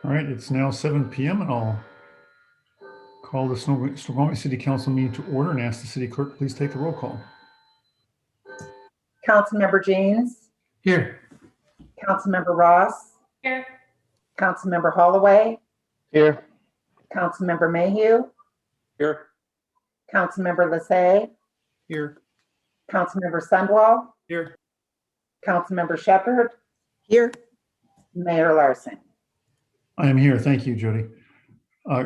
All right, it's now 7 p.m. and I'll call the Snoqualmie City Council meeting to order and ask the city clerk, please take the roll call. Councilmember Jeans, Here. Councilmember Ross, Here. Councilmember Holloway, Here. Councilmember Mayhew, Here. Councilmember Lassay, Here. Councilmember Sundwall, Here. Councilmember Shepherd, Here. Mayor Larson. I am here. Thank you, Jody.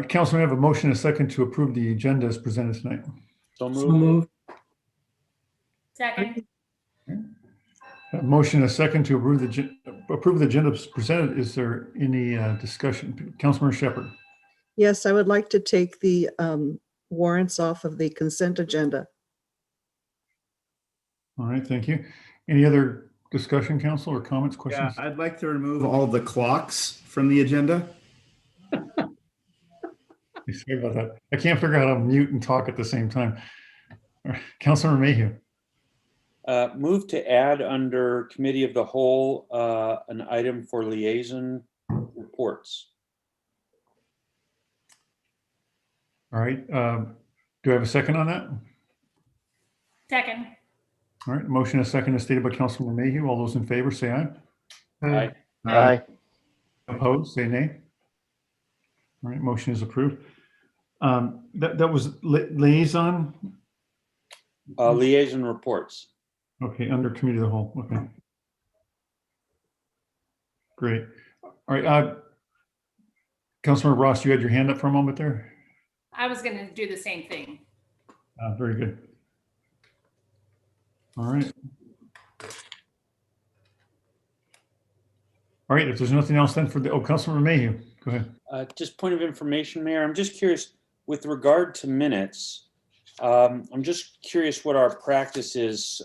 Council, we have a motion and a second to approve the agenda as presented tonight. So moved. Second. A motion and a second to approve the agenda as presented. Is there any discussion? Councilmember Shepherd. Yes, I would like to take the warrants off of the consent agenda. All right, thank you. Any other discussion, council, or comments, questions? Yeah, I'd like to remove all the clocks from the agenda. Sorry about that. I can't figure out how to mute and talk at the same time. All right, Councilmember Mayhew. Move to add under Committee of the Whole an item for liaison reports. All right. Do I have a second on that? Second. All right. Motion and a second is stated by Councilmember Mayhew. All those in favor say aye. Aye. Aye. Opposed, say nay. All right. Motion is approved. That was liaison. Liaison reports. Okay, under Committee of the Whole. Okay. Great. All right. Councilmember Ross, you had your hand up for a moment there. I was going to do the same thing. Very good. All right. All right. If there's nothing else, then for the Councilmember Mayhew, go ahead. Just point of information, Mayor. I'm just curious with regard to minutes. I'm just curious what our practice is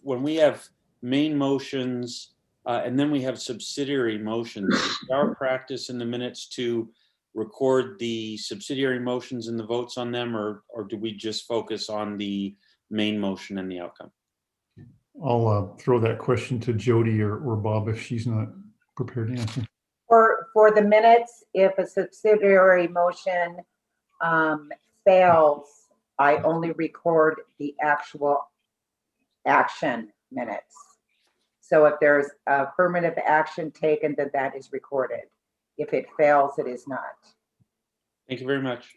when we have main motions and then we have subsidiary motions. Is our practice in the minutes to record the subsidiary motions and the votes on them, or do we just focus on the main motion and the outcome? I'll throw that question to Jody or Bob if she's not prepared to answer. For the minutes, if a subsidiary motion fails, I only record the actual action minutes. So if there's affirmative action taken, then that is recorded. If it fails, it is not. Thank you very much.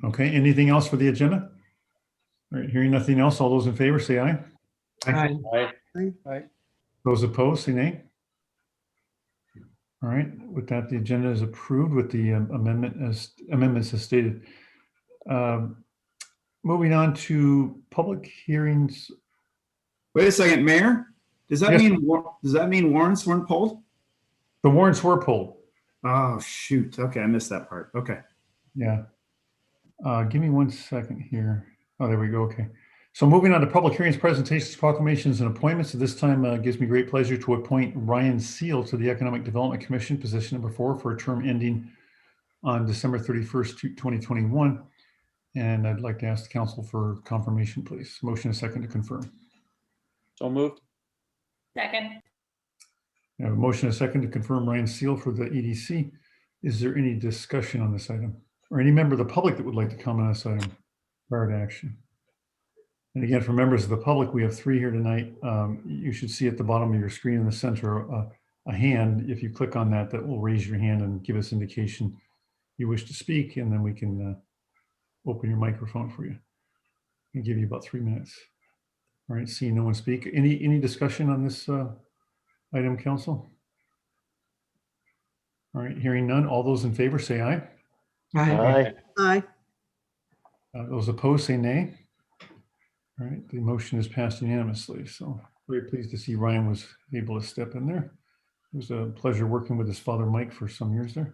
Okay, anything else for the agenda? All right, hearing nothing else, all those in favor say aye. Aye. Aye. Those opposed say nay. All right, with that, the agenda is approved with the amendments as stated. Moving on to public hearings. Wait a second, Mayor. Does that Yes. mean warrants weren't pulled? The warrants were pulled. Oh shoot. Okay, I missed that part. Okay. Yeah. Give me 1 second here. Oh, there we go. Okay. So moving on to public hearings, presentations, proclamations, and appointments. At this time, it gives me great pleasure to appoint Ryan Seal to the Economic Development Commission, position number 4, for a term ending on December 31st, 2021. And I'd like to ask the council for confirmation, please. Motion and second to confirm. So moved. Second. I have a motion and a second to confirm Ryan Seal for the EDC. Is there any discussion on this item? Or any member of the public that would like to comment on this item prior to action? And again, for members of the public, we have 3 here tonight. You should see at the bottom of your screen in the center a hand. If you click on that, that will raise your hand and give us indication you wish to speak, and then we can open your microphone for you and give you about 3 minutes. All right, seeing no one speak. Any discussion on this item, council? All right, hearing none. All those in favor say aye. Aye. Aye. Those opposed say nay. All right, the motion is passed unanimously. So very pleased to see Ryan was able to step in there. It was a pleasure working with his father, Mike, for some years there.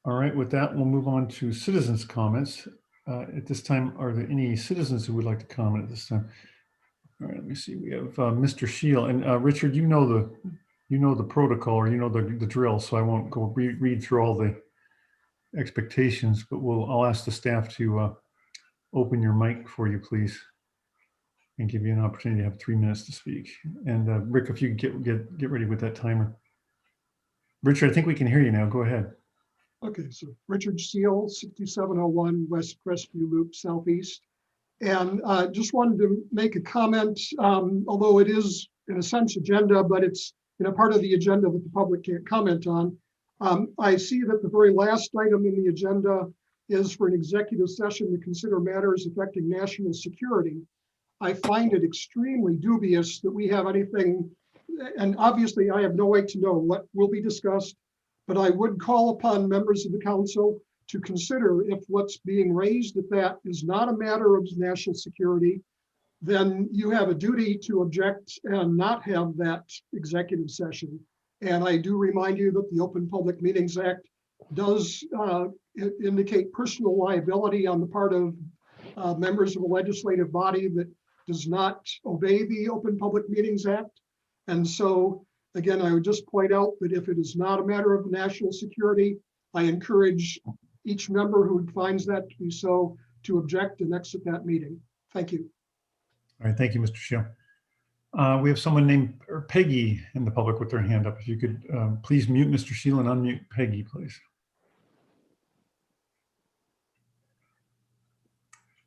All right, with that, we'll move on to citizens' comments. At this time, are there any citizens who would like to comment at this time? All right, let me see. We have Mr. Shield and Richard. You know the protocol, or you know the drill, so I won't go read through all the expectations, but I'll ask the staff to open your mic for you, please, and give you an opportunity to have 3 minutes to speak. And Rick, if you get ready with that timer. Richard, I think we can hear you now. Go ahead. Okay, so Richard Seal, 6701 West Crestview Loop Southeast. And just wanted to make a comment, although it is in a sense agenda, but it's in a part of the agenda that the public can't comment on. I see that the very last item in the agenda is for an executive session to consider matters affecting national security. I find it extremely dubious that we have anything, and obviously I have no way to know what will be discussed, but I would call upon members of the council to consider if what's being raised at that is not a matter of national security, then you have a duty to object and not have that executive session. And I do remind you that the Open Public Meetings Act does indicate personal liability on the part of members of a legislative body that does not obey the Open Public Meetings Act. And so, again, I would just point out that if it is not a matter of national security, I encourage each member who finds that to be so to object and exit that meeting. Thank you. All right, thank you, Mr. Shield. We have someone named Peggy in the public with their hand up. If you could please mute Mr. Shield and unmute Peggy, please.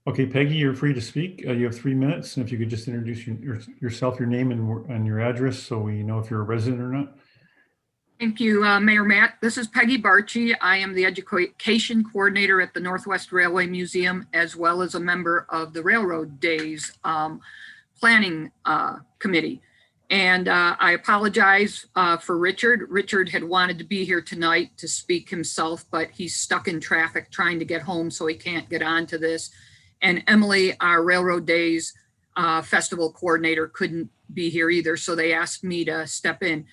Okay, Peggy, you're free to speak. You have 3 minutes. And if you could just introduce yourself, your name and your address so we know if you're a resident or not. Thank you, Mayor Matt. This is Peggy Barchi. I am the education coordinator at the Northwest Railway Museum, as well as a member of the Railroad Days Planning Committee. And I apologize for Richard. Richard had wanted to be here tonight to speak himself, but he's stuck in traffic trying to get home, so he can't get on to this. And Emily, our Railroad Days Festival coordinator, couldn't be here either, so they asked me to step in.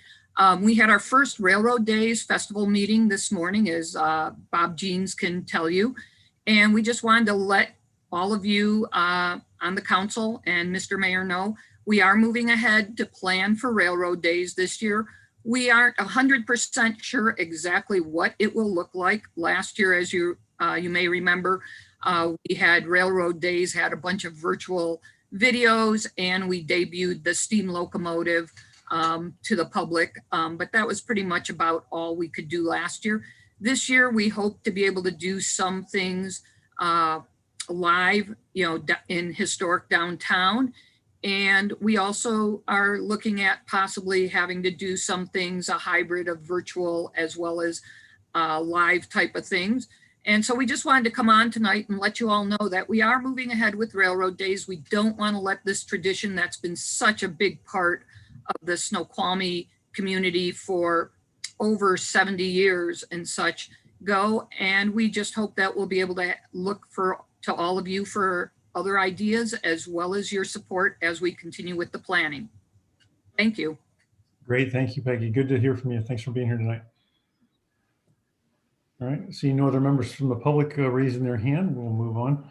We had our first Railroad Days Festival meeting this morning, as Bob Jeans can tell you. And we just wanted to let all of you on the council and Mr. Mayor know, we are moving ahead to plan for Railroad Days this year. We aren't 100% sure exactly what it will look like. Last year, as you may remember, we had Railroad Days, had a bunch of virtual videos, and we debuted the steam locomotive to the public, but that was pretty much about all we could do last year. This year, we hope to be able to do some things live, in historic downtown. And we also are looking at possibly having to do some things, a hybrid of virtual as well as live type of things. And so we just wanted to come on tonight and let you all know that we are moving ahead with Railroad Days. We don't want to let this tradition that's been such a big part of the Snoqualmie community for over 70 years and such go. And we just hope that we'll be able to look to all of you for other ideas as well as your support as we continue with the planning. Thank you. Great, thank you, Peggy. Good to hear from you. Thanks for being here tonight. All right, seeing no other members from the public raising their hand, we'll move on.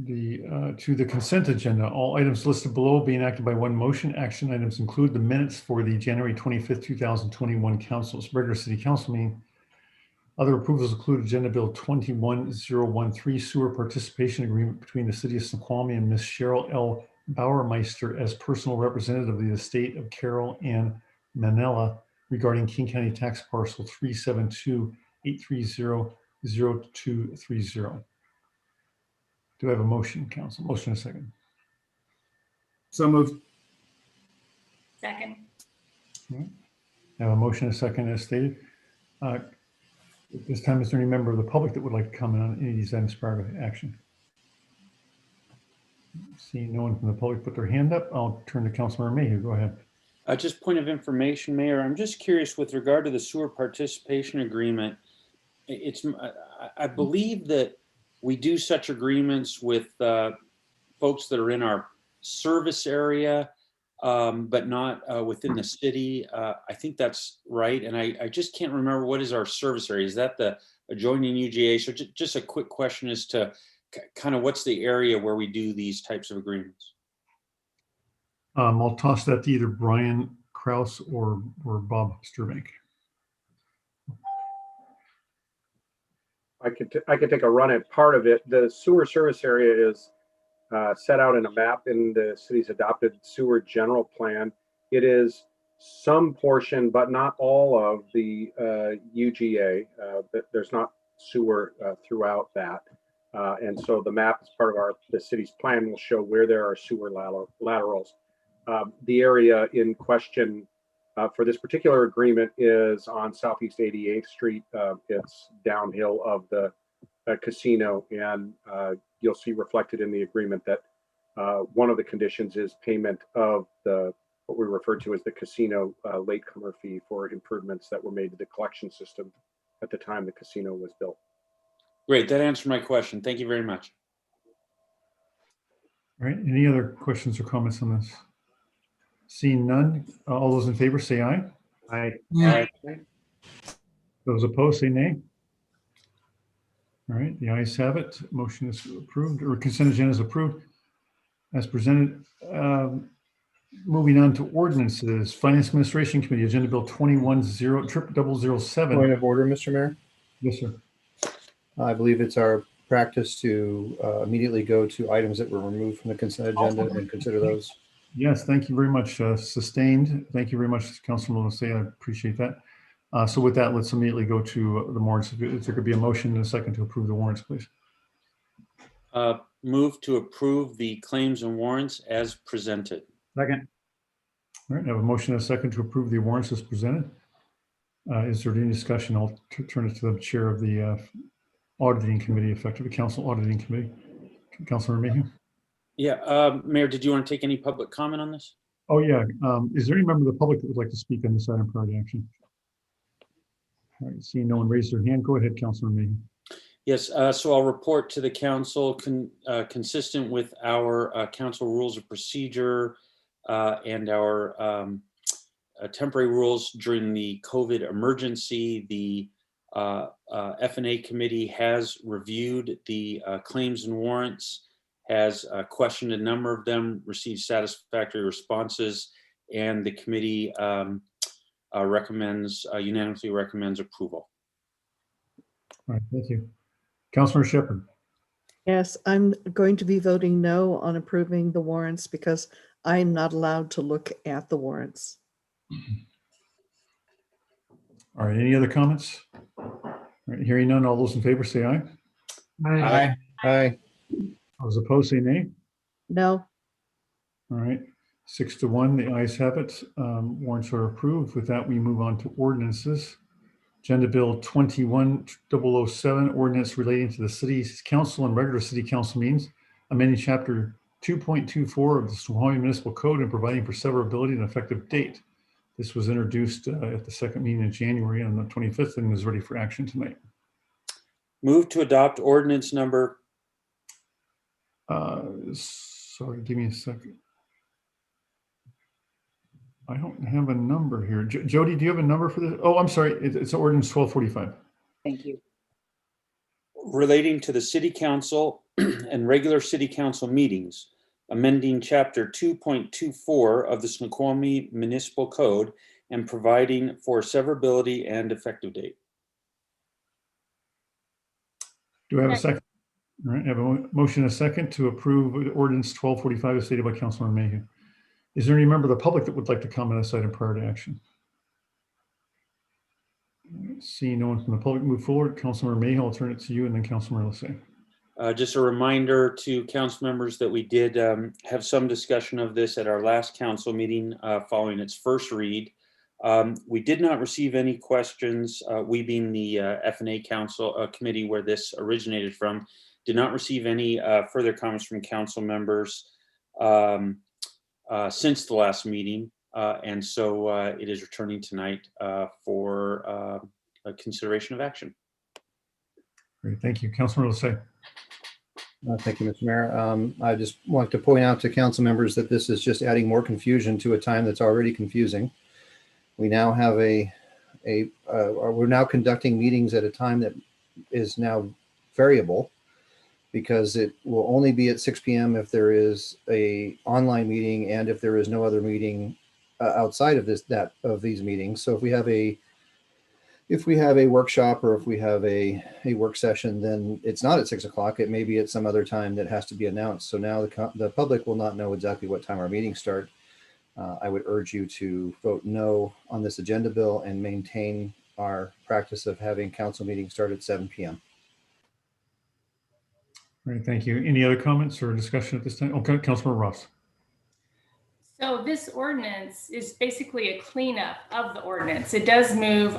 To the consent agenda. All items listed below being acted by one motion. Action items include the minutes for the January 25th, 2021 regular city council meeting. Other approvals include Agenda Bill 21013, sewer participation agreement between the city of Snoqualmie and Ms. Cheryl L. Bauermeister as personal representative of the estate of Carol Ann Manella regarding King County tax parcel 372-830-0230. Do I have a motion, council? Motion and a second. So moved. Second. All right. I have a motion and a second as stated. At this time, is there any member of the public that would like to comment on any of these items prior to action? Seeing no one from the public put their hand up, I'll turn to Councilmember Mayhew. Go ahead. Just point of information, Mayor, I'm just curious with regard to the sewer participation agreement. I believe that we do such agreements with folks that are in our service area, but not within the city. I think that's right. And I just can't remember, what is our service area? Is that the adjoining UGA? So just a quick question as to kind of what's the area where we do these types of agreements? I'll toss that to either Brian Kraus or Bob Sturbank. I could take a run at part of it. The sewer service area is set out in a map in the city's adopted sewer general plan. It is some portion, but not all of the UGA. There's not sewer throughout that. And so the map as part of the city's plan will show where there are sewer laterals. The area in question for this particular agreement is on Southeast 88th Street. It's downhill of the casino, and you'll see reflected in the agreement that one of the conditions is payment of what we refer to as the casino latecomer fee for improvements that were made to the collection system at the time the casino was built. Great, that answered my question. Thank you very much. All right, any other questions or comments on this? Seeing none, all those in favor say aye. Aye. Aye. Those opposed say nay. All right, the ayes have it. Motion is approved, or consent agenda is approved as presented. Moving on to ordinances, Finance Administration Committee, Agenda Bill 21-007. Point of order, Mr. Mayor. Yes, sir. I believe it's our practice to immediately go to items that were removed from the consent agenda and consider those. Yes, thank you very much. Sustained. Thank you very much, Councilman Lasay. I appreciate that. So with that, let's immediately go to the warrants. If there could be a motion and a second to approve the warrants, please. Move to approve the claims and warrants as presented. Second. All right, I have a motion and a second to approve the warrants as presented. Is there any discussion? I'll turn it to the chair of the auditing committee, effective council auditing committee, Councilor Mayhew. Yeah, Mayor, did you want to take any public comment on this? Oh, yeah. Is there any member of the public that would like to speak on this item prior to action? All right, seeing no one raise their hand, go ahead, Councilor Mayhew. Yes, so I'll report to the council consistent with our council rules of procedure and our temporary rules during the COVID emergency. The F&A committee has reviewed the claims and warrants, has questioned a number of them, received satisfactory responses, and the committee unanimously recommends approval. All right, thank you. Councilor Shepherd. Yes, I'm going to be voting no on approving the warrants because I'm not allowed to look at the warrants. All right, any other comments? All right, hearing none, all those in favor say aye. Aye. Aye. Those opposed say nay. No, All right, 6-1, the ayes have it. Warrants are approved. With that, we move on to ordinances. Agenda Bill 21-007, ordinance relating to the city's council and regular city council meetings, amending chapter 2.24 of the Snoqualmie Municipal Code and providing for severability and effective date. This was introduced at the second meeting in January on the 25th and is ready for action tonight. Move to adopt ordinance number. Sorry, give me a second. I don't have a number here. Jody, do you have a number for this? Oh, I'm sorry. It's ordinance 1245. Thank you. Relating to the city council and regular city council meetings, amending chapter 2.24 of the Snoqualmie Municipal Code and providing for severability and effective date. Do I have a second? All right, I have a motion and a second to approve ordinance 1245 as stated by Councilor Mayhew. Is there any member of the public that would like to comment on this item prior to action? Seeing no one from the public, move forward. Councilor Mayhew, I'll turn it to you, and then Councilor Lasay. Just a reminder to council members that we did have some discussion of this at our last council meeting following its first read. We did not receive any questions. We being the F&A council committee where this originated from, did not receive any further comments from council members since the last meeting. And so it is returning tonight for a consideration of action. Great, thank you. Councilor Lasay. Thank you, Mr. Mayor. I just want to point out to council members that this is just adding more confusion to a time that's already confusing. We now have we're now conducting meetings at a time that is now variable because it will only be at 6 p.m. if there is a online meeting and if there is no other meeting outside of these meetings. So if we have a workshop or if we have a work session, then it's not at 6 o'clock. It may be at some other time that has to be announced. So now the public will not know exactly what time our meetings start. I would urge you to vote no on this agenda bill and maintain our practice of having council meetings start at 7 p.m. All right, thank you. Any other comments or discussion at this time? Okay, Councilmember Ross. So this ordinance is basically a cleanup of the ordinance. It does move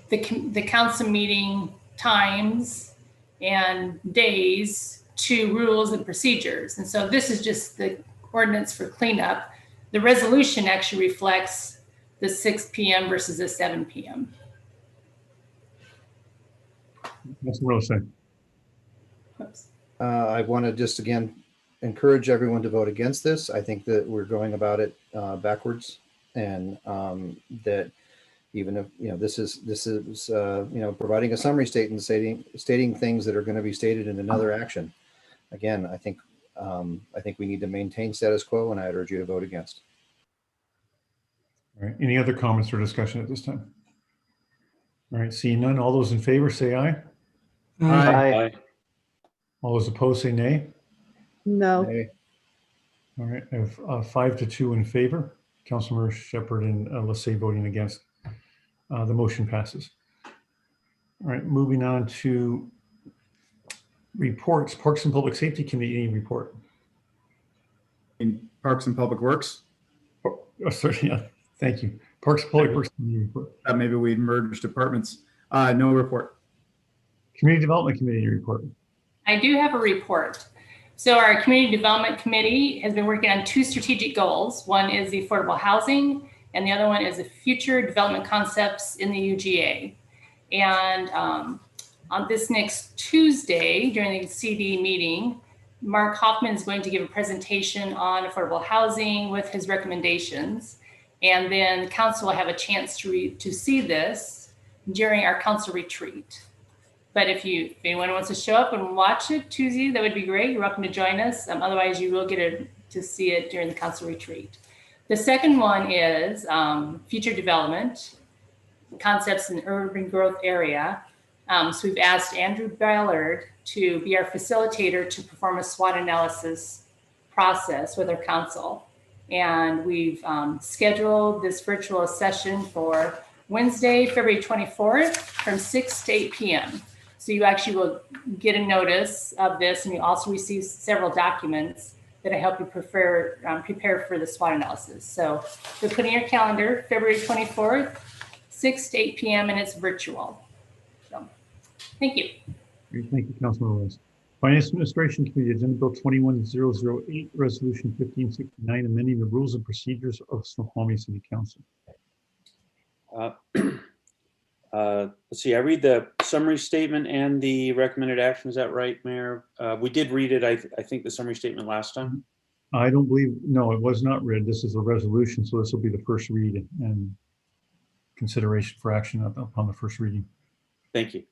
the council meeting times and days to rules and procedures. And so this is just the ordinance for cleanup. The resolution actually reflects the 6 p.m. versus the 7 p.m. Councilmember Lasay. Oops. I want to just again encourage everyone to vote against this. I think that we're going about it backwards, and that even if this is providing a summary statement stating things that are going to be stated in another action. Again, I think we need to maintain status quo, and I'd urge you to vote against. All right, any other comments or discussion at this time? All right, seeing none, all those in favor say aye. Aye. All those opposed say nay. No. Nay. All right, I have 5-2 in favor. Councilmember Shepherd and Lasay voting against. The motion passes. All right, moving on to reports. Parks and Public Safety Committee report. In Parks and Public Works, Oh, sorry, yeah, thank you. Parks and Public Works Committee report. maybe we merge departments. No report. Community Development Committee report. I do have a report. So our Community Development Committee has been working on 2 strategic goals. One is the affordable housing, and the other one is the future development concepts in the UGA. And on this next Tuesday, during the CD meeting, Mark Hoffman is going to give a presentation on affordable housing with his recommendations. And then council will have a chance to see this during our council retreat. But if anyone wants to show up and watch it Tuesday, that would be great. You're welcome to join us. Otherwise, you will get to see it during the council retreat. The second one is future development concepts in urban growth area. So we've asked Andrew Ballard to be our facilitator to perform a SWOT analysis process with our council. And we've scheduled this virtual session for Wednesday, February 24th from 6 to 8 p.m. So you actually will get a notice of this, and you also receive several documents that help you prepare for the SWOT analysis. So put in your calendar, February 24th, 6 to 8 p.m., and it's virtual. So thank you. Great, thank you, Councilmember Rose. Finance Administration Committee, Agenda Bill 21008, Resolution 1569, amending the rules and procedures of Snoqualmie City Council. Let's see, I read the summary statement and the recommended action. Is that right, Mayor? We did read it, I think, the summary statement last time. I don't believe, no, it was not read. This is a resolution, so this will be the first read and consideration for action upon the first reading. Thank you.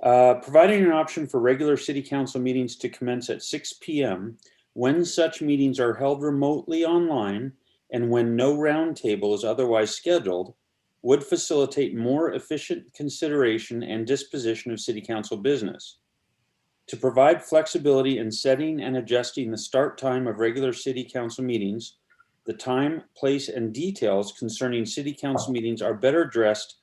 Providing an option for regular city council meetings to commence at 6 p.m. when such meetings are held remotely online and when no roundtable is otherwise scheduled would facilitate more efficient consideration and disposition of city council business. To provide flexibility in setting and adjusting the start time of regular city council meetings, the time, place, and details concerning city council meetings are better addressed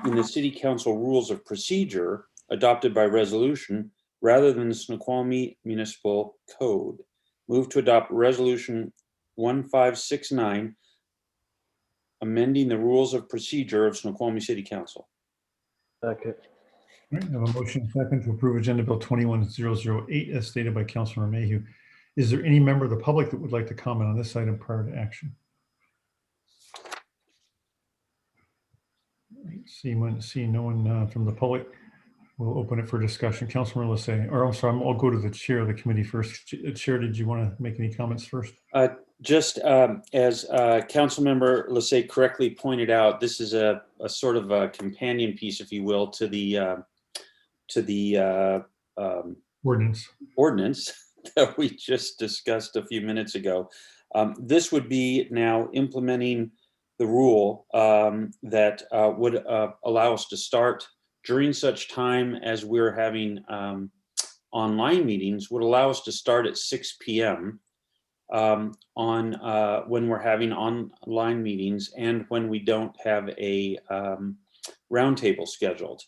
in the city council rules of procedure adopted by resolution rather than the Snoqualmie Municipal Code. Move to adopt Resolution 1569, amending the rules of procedure of Snoqualmie City Council. Okay. All right, I have a motion second to approve Agenda Bill 21008 as stated by Councilmember Mayhew. Is there any member of the public that would like to comment on this item prior to action? Seeing no one from the public, we'll open it for discussion. Councilmember Lasay, or I'm sorry, I'll go to the chair of the committee first. Chair, did you want to make any comments first? Just as Councilmember Lasay correctly pointed out, this is a sort of a companion piece, if you will, to the ordinance that we just discussed a few minutes ago. This would be now implementing the rule that would allow us to start during such time as we're having online meetings, would allow us to start at 6 p.m. on when we're having online meetings and when we don't have a roundtable scheduled.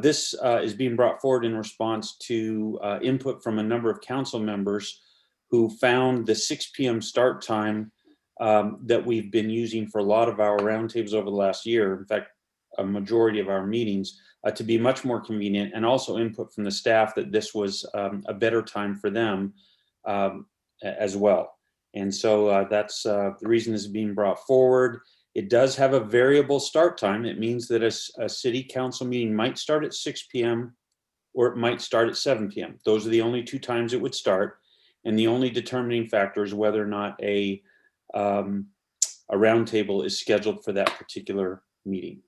This is being brought forward in response to input from a number of council members who found the 6 p.m. start time that we've been using for a lot of our roundtables over the last year, in fact, a majority of our meetings, to be much more convenient, and also input from the staff that this was a better time for them as well. And so that's the reason this is being brought forward. It does have a variable start time. It means that a city council meeting might start at 6 p.m. or it might start at 7 p.m. Those are the only two times it would start. And the only determining factor is whether or not a roundtable is scheduled for that particular meeting.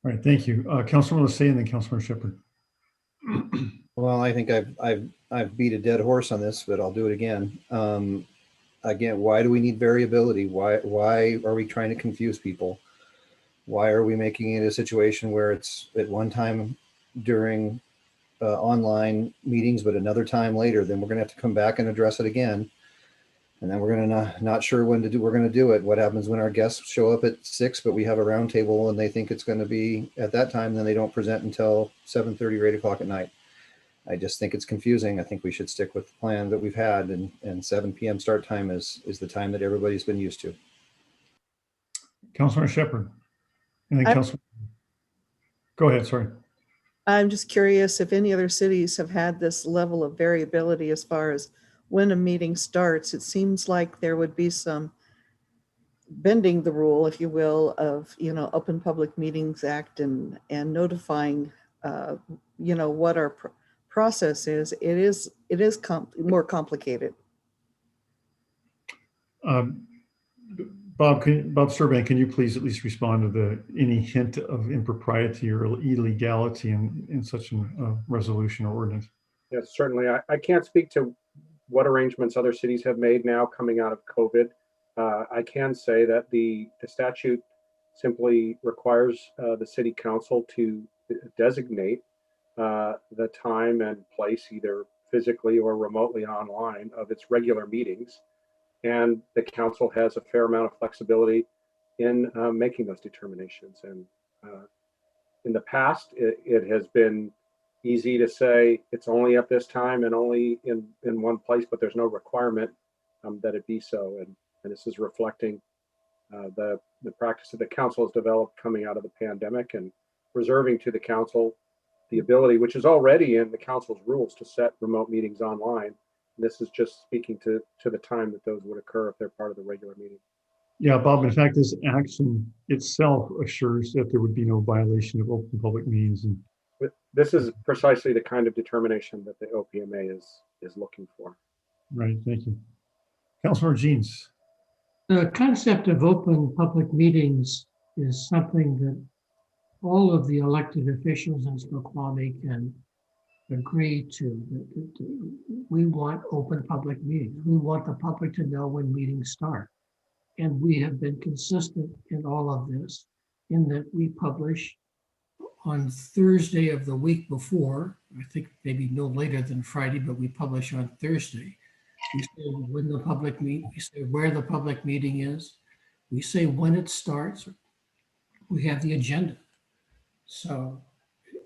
All right, thank you. Councilor Lissay and then Councilor Shepherd. Well, I think I've beat a dead horse on this, but I'll do it again. Again, why do we need variability? Why are we trying to confuse people? Why are we making it a situation where it's at one time during online meetings, but another time later? Then we're going to have to come back and address it again. And then we're going to not sure when to do. We're going to do it. What happens when our guests show up at 6, but we have a roundtable and they think it's going to be at that time? Then they don't present until 7:30 or 8 o'clock at night. I just think it's confusing. I think we should stick with the plan that we've had, and 7 p.m. start time is the time that everybody's been used to. Councilor Shepherd, and then Councilor. Go ahead. Sorry. I'm just curious if any other cities have had this level of variability as far as when a meeting starts. It seems like there would be some bending the rule, if you will, of, Open Public Meetings Act and notifying, what our process is. It is more complicated. Bob Serban, can you please at least respond to any hint of impropriety or illegality in such a resolution or ordinance? Yes, certainly. I can't speak to what arrangements other cities have made now coming out of COVID. I can say that the statute simply requires the city council to designate the time and place, either physically or remotely online, of its regular meetings. And the council has a fair amount of flexibility in making those determinations. And in the past, it has been easy to say it's only at this time and only in one place, but there's no requirement that it be so. And this is reflecting the practice that the council has developed coming out of the pandemic, and reserving to the council the ability, which is already in the council's rules, to set remote meetings online. And this is just speaking to the time that those would occur if they're part of the regular meeting. Yeah, Bob, in fact, this action itself assures that there would be no violation of open public meetings. And this is precisely the kind of determination that the OPMA is looking for. right, thank you. Councilor Jeans. The concept of open public meetings is something that all of the elected officials in Snoqualmie can agree to. We want open public meetings. We want the public to know when meetings start. And we have been consistent in all of this, in that we publish on Thursday of the week before. I think maybe no later than Friday, but we publish on Thursday. We say when the public meet, we say where the public meeting is. We say when it starts. We have the agenda. So,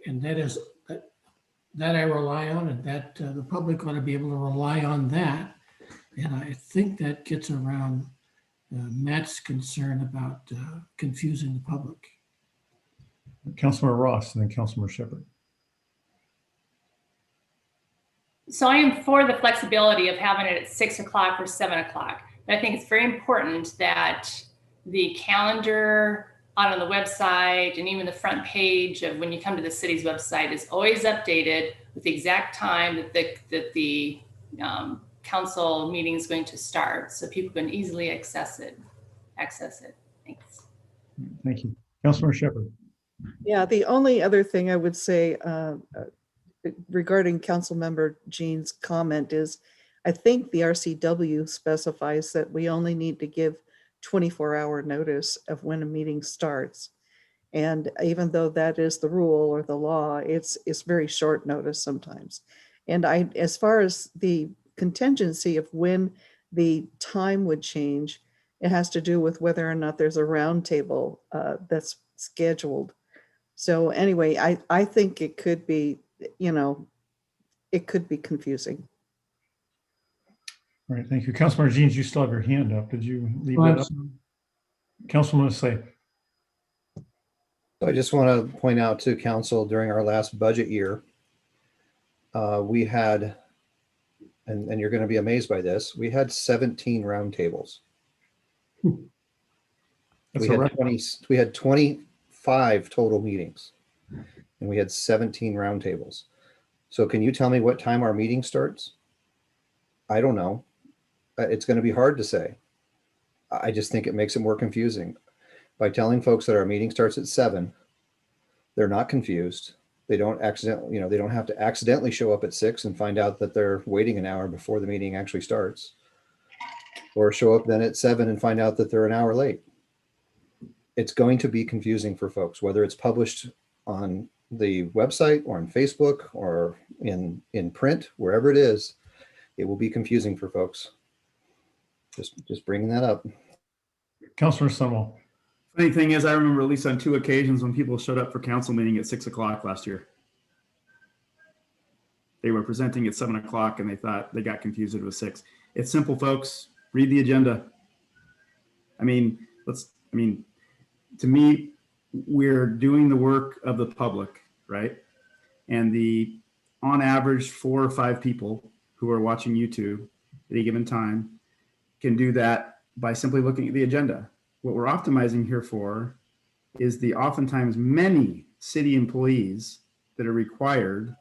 and that I rely on, and that the public ought to be able to rely on that. And I think that gets around Matt's concern about confusing the public. Councilor Ross and then Councilor Shepherd. So I am for the flexibility of having it at 6 o'clock or 7 o'clock. But I think it's very important that the calendar out on the website and even the front page of when you come to the city's website is always updated with the exact time that the council meeting is going to start, so people can easily access it. Thanks. Thank you. Councilor Shepherd. Yeah, the only other thing I would say regarding Councilmember Jean's comment is, I think the RCW specifies that we only need to give 24-hour notice of when a meeting starts. And even though that is the rule or the law, it's very short notice sometimes. And as far as the contingency of when the time would change. It has to do with whether or not there's a roundtable that's scheduled. So anyway, I think it could be, it could be confusing. All right, thank you. Councilmember Jeans, you still have your hand up. Did you leave Well, that up? Councilman Say. So I just want to point out to council, during our last budget year, we had, and you're going to be amazed by this, we had 17 roundtables. That's We a had 20, we had 25 total meetings, and we had 17 roundtables. So can you tell me what time our meeting starts? I don't know. It's going to be hard to say. I just think it makes it more confusing. By telling folks that our meeting starts at 7, they're not confused. They don't accidentally, they don't have to accidentally show up at 6 and find out that they're waiting an hour before the meeting actually starts, or show up then at 7 and find out that they're an hour late. It's going to be confusing for folks, whether it's published on the website or on Facebook or in print, wherever it is, it will be confusing for folks. Just bringing that up. Councilor Sunwell. Funny thing is, I remember at least on 2 occasions when people showed up for council meeting at 6 o'clock last year. They were presenting at 7 o'clock and they thought they got confused. It was 6. It's simple, folks. Read the agenda. To me, we're doing the work of the public, right? And on average, 4 or 5 people who are watching YouTube at any given time can do that by simply looking at the agenda. What we're optimizing here for is the oftentimes many city employees that are required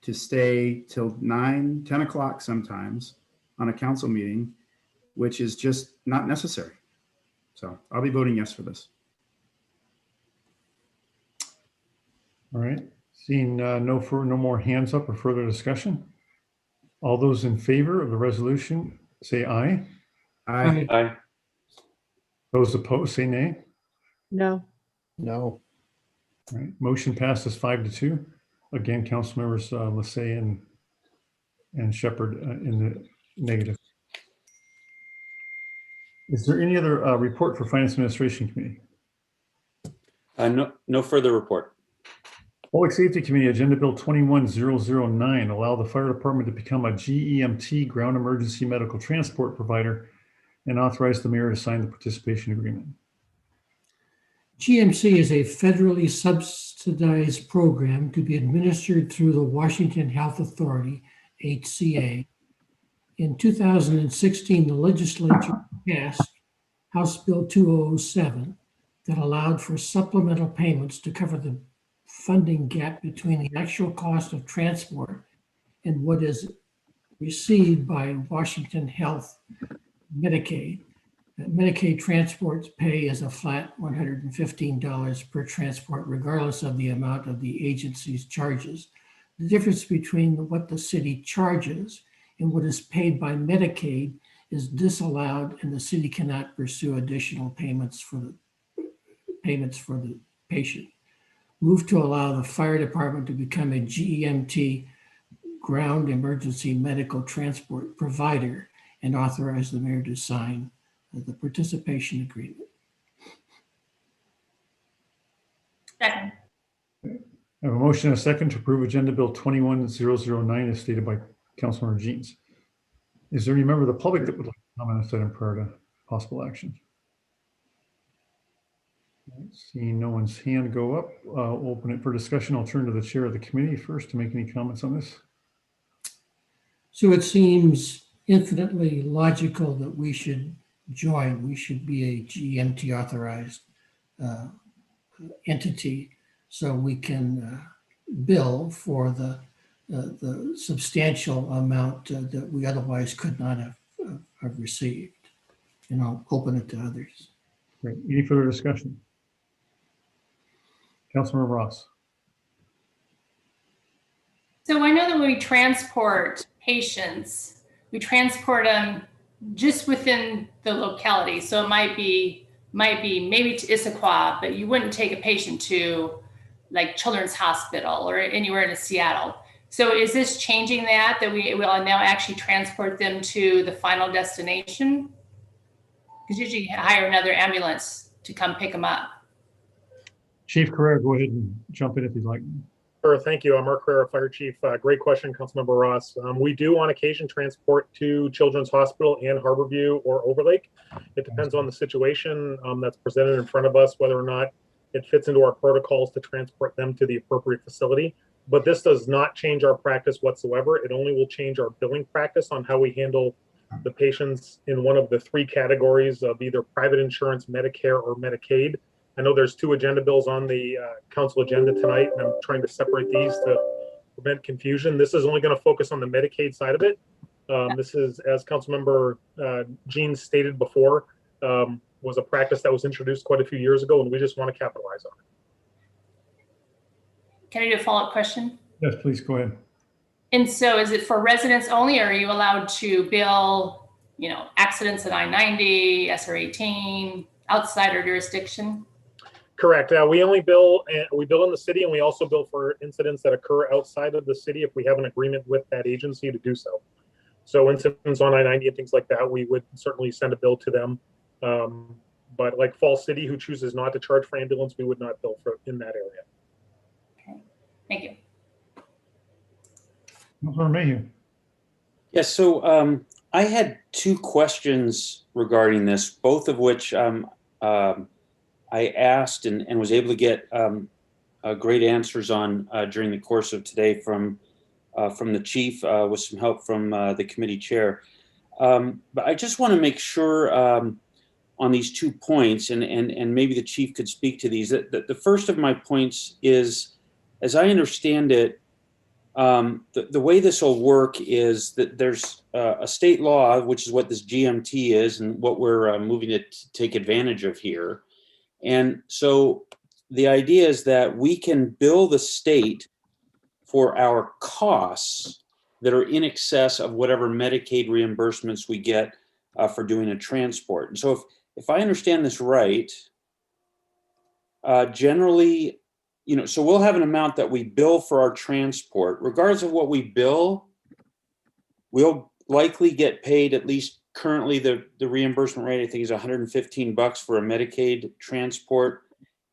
to stay till 9, 10 o'clock sometimes on a council meeting, which is just not necessary. So I'll be voting yes for this. All right, seeing no more hands up or further discussion. All those in favor of the resolution, say aye. Aye. Aye. Those opposed, say nay. No. No. All right, motion passes 5-2. Again, council members Lassay and Shepherd in the negative. Is there any other report for Finance Administration Committee? No further report. Public Safety Committee, Agenda Bill 21009, allow the fire department to become a GEMT, ground emergency medical transport provider, and authorize the mayor to sign the participation agreement. GMC is a federally subsidized program to be administered through the Washington Health Authority, HCA. In 2016, the legislature passed House Bill 2007 that allowed for supplemental payments to cover the funding gap between the actual cost of transport and what is received by Washington Health Medicaid. Medicaid transports pay is a flat $115 per transport, regardless of the amount of the agency's charges. The difference between what the city charges and what is paid by Medicaid is disallowed, and the city cannot pursue additional payments for the patient. Move to allow the fire department to become a GEMT, ground emergency medical transport provider, and authorize the mayor to sign the participation agreement. Second. I have a motion and a second to approve Agenda Bill 21009 as stated by Councilmember Jeans. Is there any member of the public that would like to comment on this item prior to possible action? Seeing no one's hand go up, we'll open it for discussion. I'll turn to the chair of the committee first to make any comments on this. So it seems infinitely logical that we should join. We should be a GMT authorized entity so we can bill for the substantial amount that we otherwise could not have received. And I'll open it to others. Great. Any further discussion? Councilmember Ross. So I know that when we transport patients, we transport them just within the locality. So it might be maybe to Issaquah, but you wouldn't take a patient to like Children's Hospital or anywhere in Seattle. So is this changing that we will now actually transport them to the final destination? Because usually you hire another ambulance to come pick them up. Chief Carrera, go ahead and jump in if you'd like. Sure, thank you. I'm Mark Carrera, Fire Chief. Great question, Councilmember Ross. We do on occasion transport to Children's Hospital and Harborview or Overlake. It depends on the situation that's presented in front of us, whether or not it fits into our protocols to transport them to the appropriate facility. But this does not change our practice whatsoever. It only will change our billing practice on how we handle the patients in one of the three categories of either private insurance, Medicare, or Medicaid. I know there's two agenda bills on the council agenda tonight, and I'm trying to separate these to prevent confusion. This is only going to focus on the Medicaid side of it. This is, as Councilmember Jean stated before, was a practice that was introduced quite a few years ago, and we just want to capitalize on it. Can I do a follow-up question? Yes, please go ahead. And so is it for residents only, or are you allowed to bill, accidents at I-90, SR-18, outside our jurisdiction? Correct. We only bill, we bill in the city, and we also bill for incidents that occur outside of the city if we have an agreement with that agency to do so. So incidents on I-90 and things like that, we would certainly send a bill to them. But like Falls City, who chooses not to charge for ambulance, we would not bill for in that area. Okay, thank you. Councilmember Mayhew. Yes, so I had two questions regarding this, both of which I asked and was able to get great answers on during the course of today from the chief with some help from the committee chair. But I just want to make sure on these 2 points, and maybe the chief could speak to these. The first of my points is, as I understand it, the way this will work is that there's a state law, which is what this GMT is and what we're moving to take advantage of here. And so the idea is that we can bill the state for our costs that are in excess of whatever Medicaid reimbursements we get for doing a transport. And so if I understand this right, generally, so we'll have an amount that we bill for our transport. Regardless of what we bill, we'll likely get paid, at least currently the reimbursement rate, I think, is $115 for a Medicaid transport.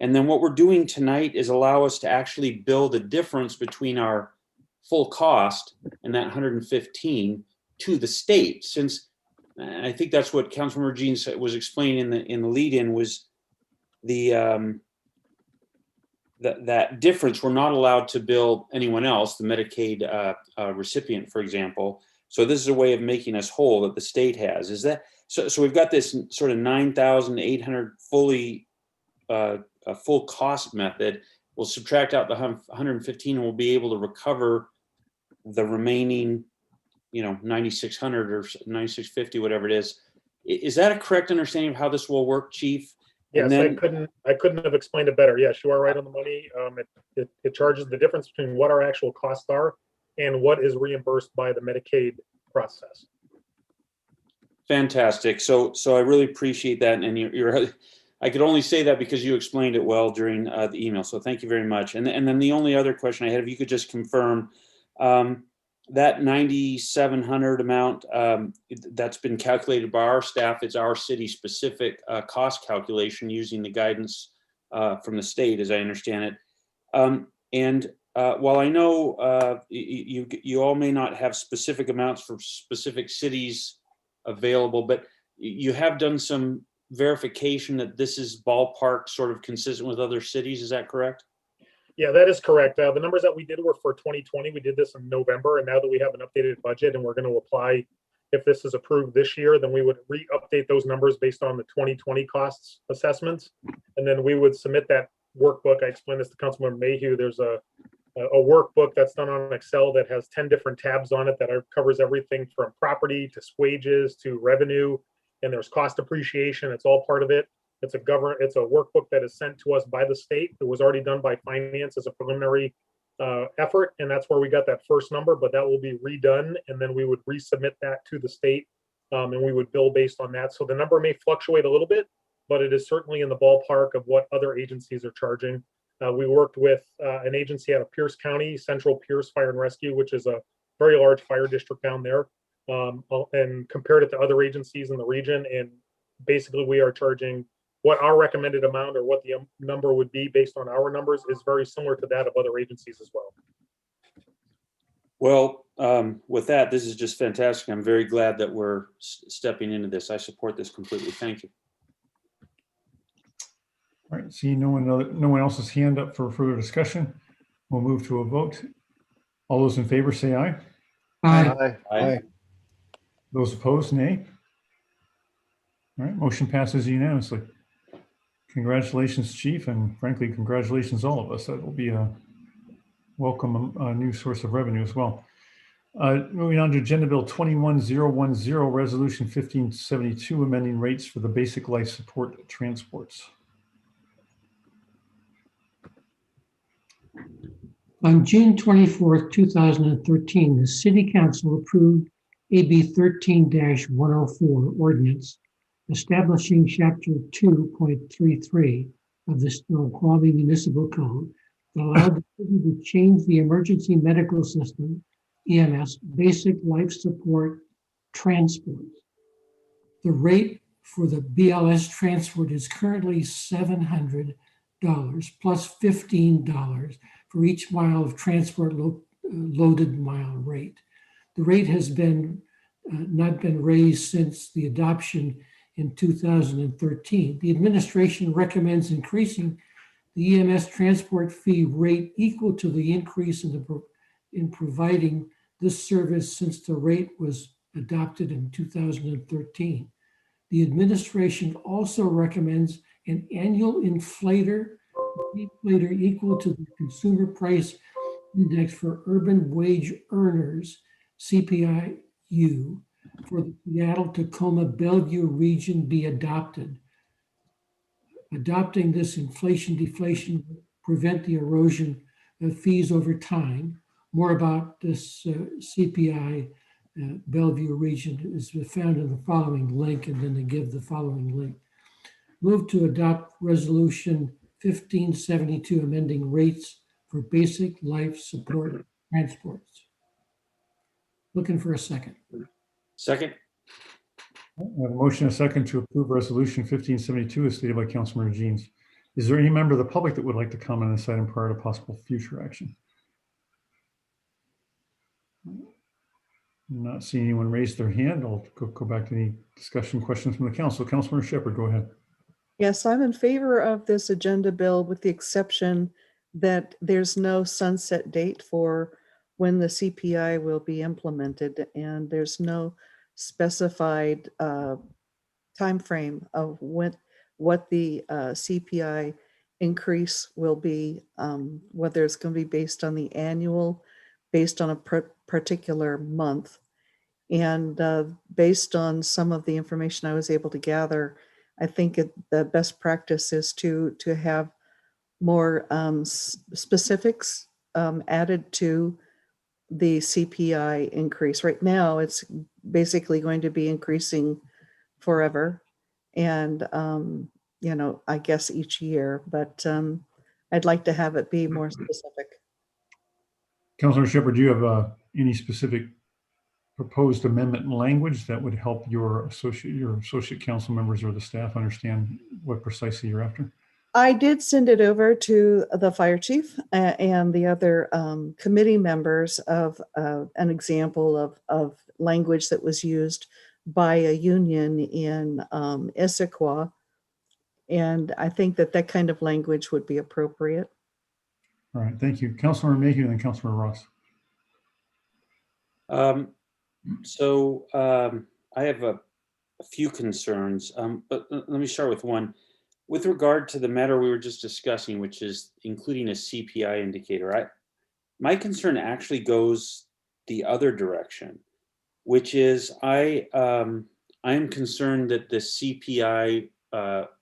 And then what we're doing tonight is allow us to actually bill the difference between our full cost and that 115 to the state. Since I think that's what Councilmember Jean was explaining in the lead-in, was that difference we're not allowed to bill anyone else, the Medicaid recipient, for example. So this is a way of making us whole that the state has. Is that so? We've got this sort of 9,800 fully full cost method. We'll subtract out the 115, and we'll be able to recover the remaining, 9,600 or 9,650, whatever it is. Is that a correct understanding of how this will work, Chief? Yes, then, I couldn't have explained it better. Yes, you are right on the money. It charges the difference between what our actual costs are and what is reimbursed by the Medicaid process. Fantastic. So I really appreciate that. And I could only say that because you explained it well during the email. So thank you very much. And then the only other question I had, if you could just confirm that 9,700 amount that's been calculated by our staff, it's our city specific cost calculation using the guidance from the state, as I understand it. While I know you all may not have specific amounts for specific cities available, but you have done some verification that this is ballpark sort of consistent with other cities. Is that correct? Yeah, that is correct. The numbers that we did were for 2020. We did this in November, and now that we have an updated budget and we're going to apply, if this is approved this year, then we would re-update those numbers based on the 2020 costs assessments, and then we would submit that workbook. I explained this to Councilmember Mayhew. There's a workbook that's done on Excel that has 10 different tabs on it that covers everything from property to wages to revenue, and there's cost appreciation. It's all part of it. It's a workbook that is sent to us by the state. It was already done by finance as a preliminary effort, and that's where we got that first number, but that will be redone, and then we would resubmit that to the state, and we would bill based on that. So the number may fluctuate a little bit, but it is certainly in the ballpark of what other agencies are charging. We worked with an agency out of Pierce County, Central Pierce Fire and Rescue, which is a very large fire district down there, and compared it to other agencies in the region. And basically, we are charging what our recommended amount or what the number would be based on our numbers is very similar to that of other agencies as well. Well, with that, this is just fantastic. I'm very glad that we're stepping into this. I support this completely. Thank you. All right, seeing no one else's hand up for further discussion, we'll move to a vote. All those in favor say aye. Aye. Aye. Those opposed, nay. All right, motion passes unanimously. Congratulations, Chief, and frankly, congratulations all of us. That will be a welcome new source of revenue as well. Moving on to Agenda Bill 21010, Resolution 1572, amending rates for the basic life support transports. On June 24th, 2013, the City Council approved AB 13-104 ordinance establishing Chapter 2.33 of the Snoqualmie Municipal Code that allowed the city to change the emergency medical system, EMS, basic life support transport. The rate for the BLS transport is currently $700 plus $15 for each mile of transport loaded mile rate. The rate has not been raised since the adoption in 2013. The administration recommends increasing the EMS transport fee rate equal to the increase in providing this service since the rate was adopted in 2013. The administration also recommends an annual inflator equal to the Consumer Price Index for urban wage earners, CPIU, for the Seattle-Tacoma-Bellevue region be adopted. Adopting this inflation deflation will prevent the erosion of fees over time. More about this CPI Bellevue region is found in the following link, and then they give the following link. Move to adopt Resolution 1572, amending rates for basic life support transports. Looking for a second. Second. We have a motion and a second to approve Resolution 1572 as stated by Councilmember Jeans. Is there any member of the public that would like to comment on this item prior to possible future action? I'm not seeing anyone raise their hand. I'll go back to any discussion questions from the council. Councilmember Shepherd, go ahead. Yes, I'm in favor of this agenda bill with the exception that there's no sunset date for when the CPI will be implemented, and there's no specified time frame of what the CPI increase will be, whether it's going to be based on the annual, based on a particular month. And based on some of the information I was able to gather, I think the best practice is to have more specifics added to the CPI increase. Right now, it's basically going to be increasing forever. And, I guess each year, but I'd like to have it be more specific. Councilor Shepherd, do you have any specific proposed amendment in language that would help your associate council members or the staff understand what precisely you're after? I did send it over to the fire chief and the other committee members of an example of language that was used by a union in Issaquah. And I think that kind of language would be appropriate. All right, thank you. Councilor Mayhew and then Councilor Ross. I have a few concerns, but let me start with one. With regard to the matter we were just discussing, which is including a CPI indicator, my concern actually goes the other direction, which is I am concerned that the CPI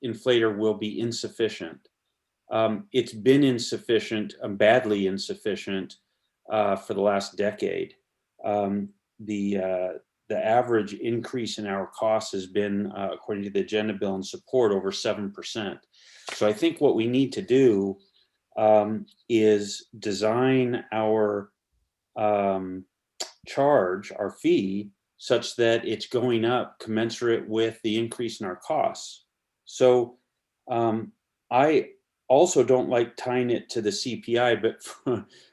inflator will be insufficient. It's been insufficient, badly insufficient for the last decade. The average increase in our costs has been, according to the agenda bill and support, over 7%. So I think what we need to do is design our charge, our fee, such that it's going up commensurate with the increase in our costs. So I also don't like tying it to the CPI, but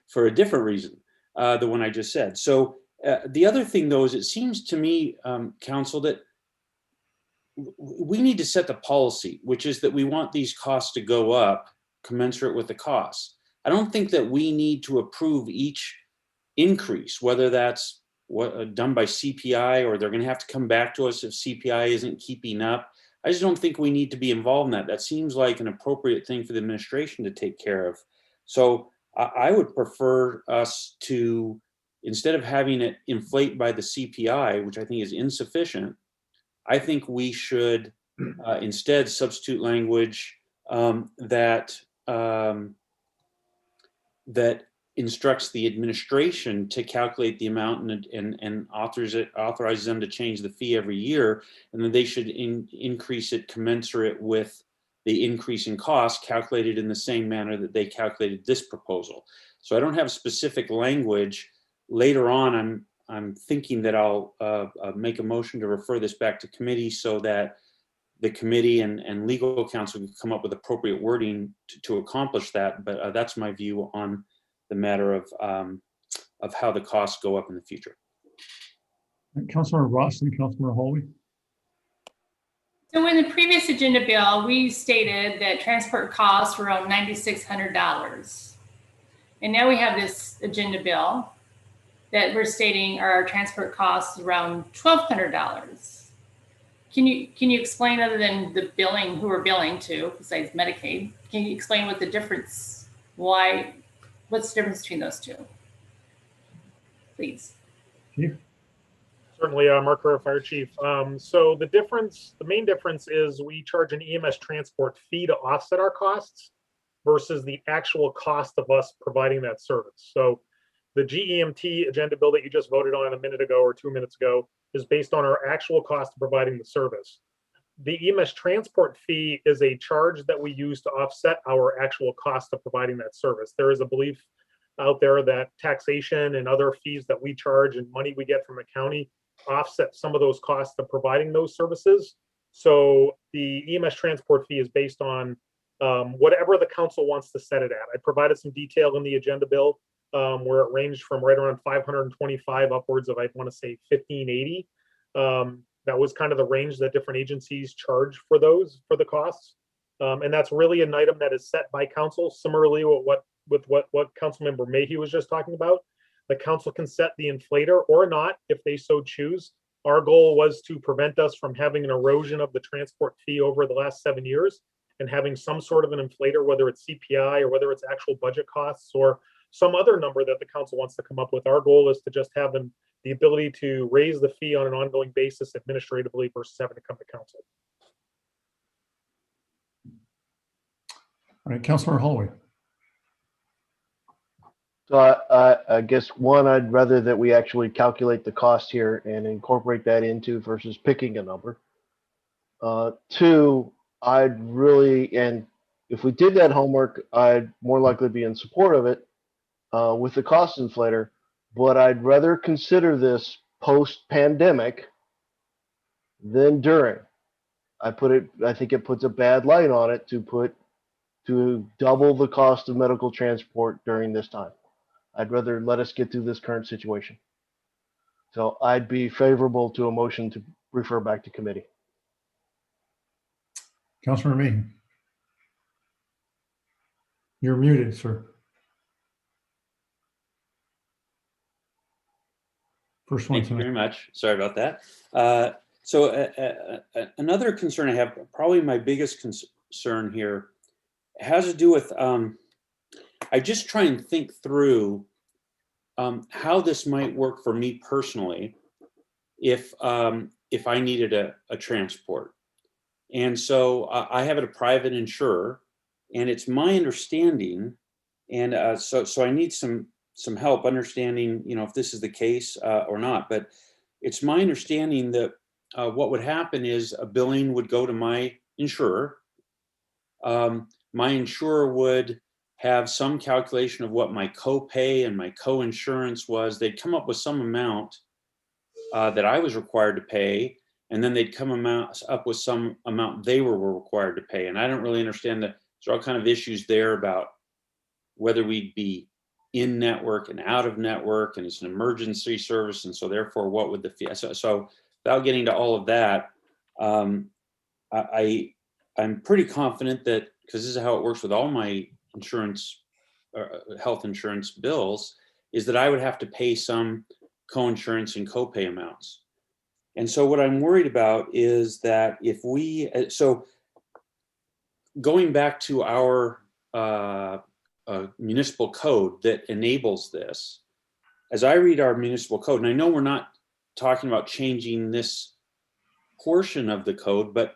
for a different reason, the one I just said. So the other thing, though, is it seems to me, Council, that we need to set the policy, which is that we want these costs to go up commensurate with the costs. I don't think that we need to approve each increase, whether that's done by CPI or they're going to have to come back to us if CPI isn't keeping up. I just don't think we need to be involved in that. That seems like an appropriate thing for the administration to take care of. So I would prefer us to, instead of having it inflate by the CPI, which I think is insufficient, I think we should instead substitute language that instructs the administration to calculate the amount and authorizes them to change the fee every year, and then they should increase it commensurate with the increase in cost, calculated in the same manner that they calculated this proposal. So I don't have specific language. Later on, I'm thinking that I'll make a motion to refer this back to committee so that the committee and legal counsel can come up with appropriate wording to accomplish that. But that's my view on the matter of how the costs go up in the future. Councilor Ross and Councilor Hallway. So in the previous agenda bill, we stated that transport costs were around $9,600. And now we have this agenda bill that we're stating our transport costs around $1,200. Can you explain, other than the billing, who we're billing to besides Medicaid, can you explain what the difference, what's the difference between those two? Please. Chief. Certainly, Mark Herrera, Fire Chief. So the main difference is we charge an EMS transport fee to offset our costs versus the actual cost of us providing that service. So the GEMT agenda bill that you just voted on a minute ago or 2 minutes ago is based on our actual cost of providing the service. The EMS transport fee is a charge that we use to offset our actual cost of providing that service. There is a belief out there that taxation and other fees that we charge and money we get from the county offset some of those costs of providing those services. So the EMS transport fee is based on whatever the council wants to set it at. I provided some detail in the agenda bill where it ranged from right around 525 upwards of, I want to say, 1580. That was kind of the range that different agencies charge for the costs. And that's really an item that is set by council, similarly with what Councilmember Mayhew was just talking about. The council can set the inflator or not if they so choose. Our goal was to prevent us from having an erosion of the transport fee over the last 7 years and having some sort of an inflator, whether it's CPI or whether it's actual budget costs or some other number that the council wants to come up with. Our goal is to just have the ability to raise the fee on an ongoing basis administratively versus having to come to council. All right, Councilor Hallway. So I guess one, I'd rather that we actually calculate the cost here and incorporate that into versus picking a number. Two, and if we did that homework, I'd more likely be in support of it with the cost inflator, but I'd rather consider this post-pandemic than during. I think it puts a bad light on it to double the cost of medical transport during this time. I'd rather let us get through this current situation. So I'd be favorable to a motion to refer back to committee. Councilor Mayhew. You're muted, sir. First one. Thank you very much. Sorry about that. So another concern I have, probably my biggest concern here, has to do with, I just try and think through how this might work for me personally if I needed a transport. And so I have a private insurer, and it's my understanding, and so I need some help understanding, if this is the case or not. But it's my understanding that what would happen is a billing would go to my insurer. My insurer would have some calculation of what my copay and my co-insurance was. They'd come up with some amount that I was required to pay, and then they'd come up with some amount they were required to pay. And I don't really understand there's all kind of issues there about whether we'd be in network and out of network, and it's an emergency service, and so therefore what would the fee? So without getting to all of that, I'm pretty confident that, because this is how it works with all my insurance, health insurance bills, is that I would have to pay some co-insurance and copay amounts. And so what I'm worried about is that if we, so going back to our municipal code that enables this, as I read our municipal code, and I know we're not talking about changing this portion of the code, but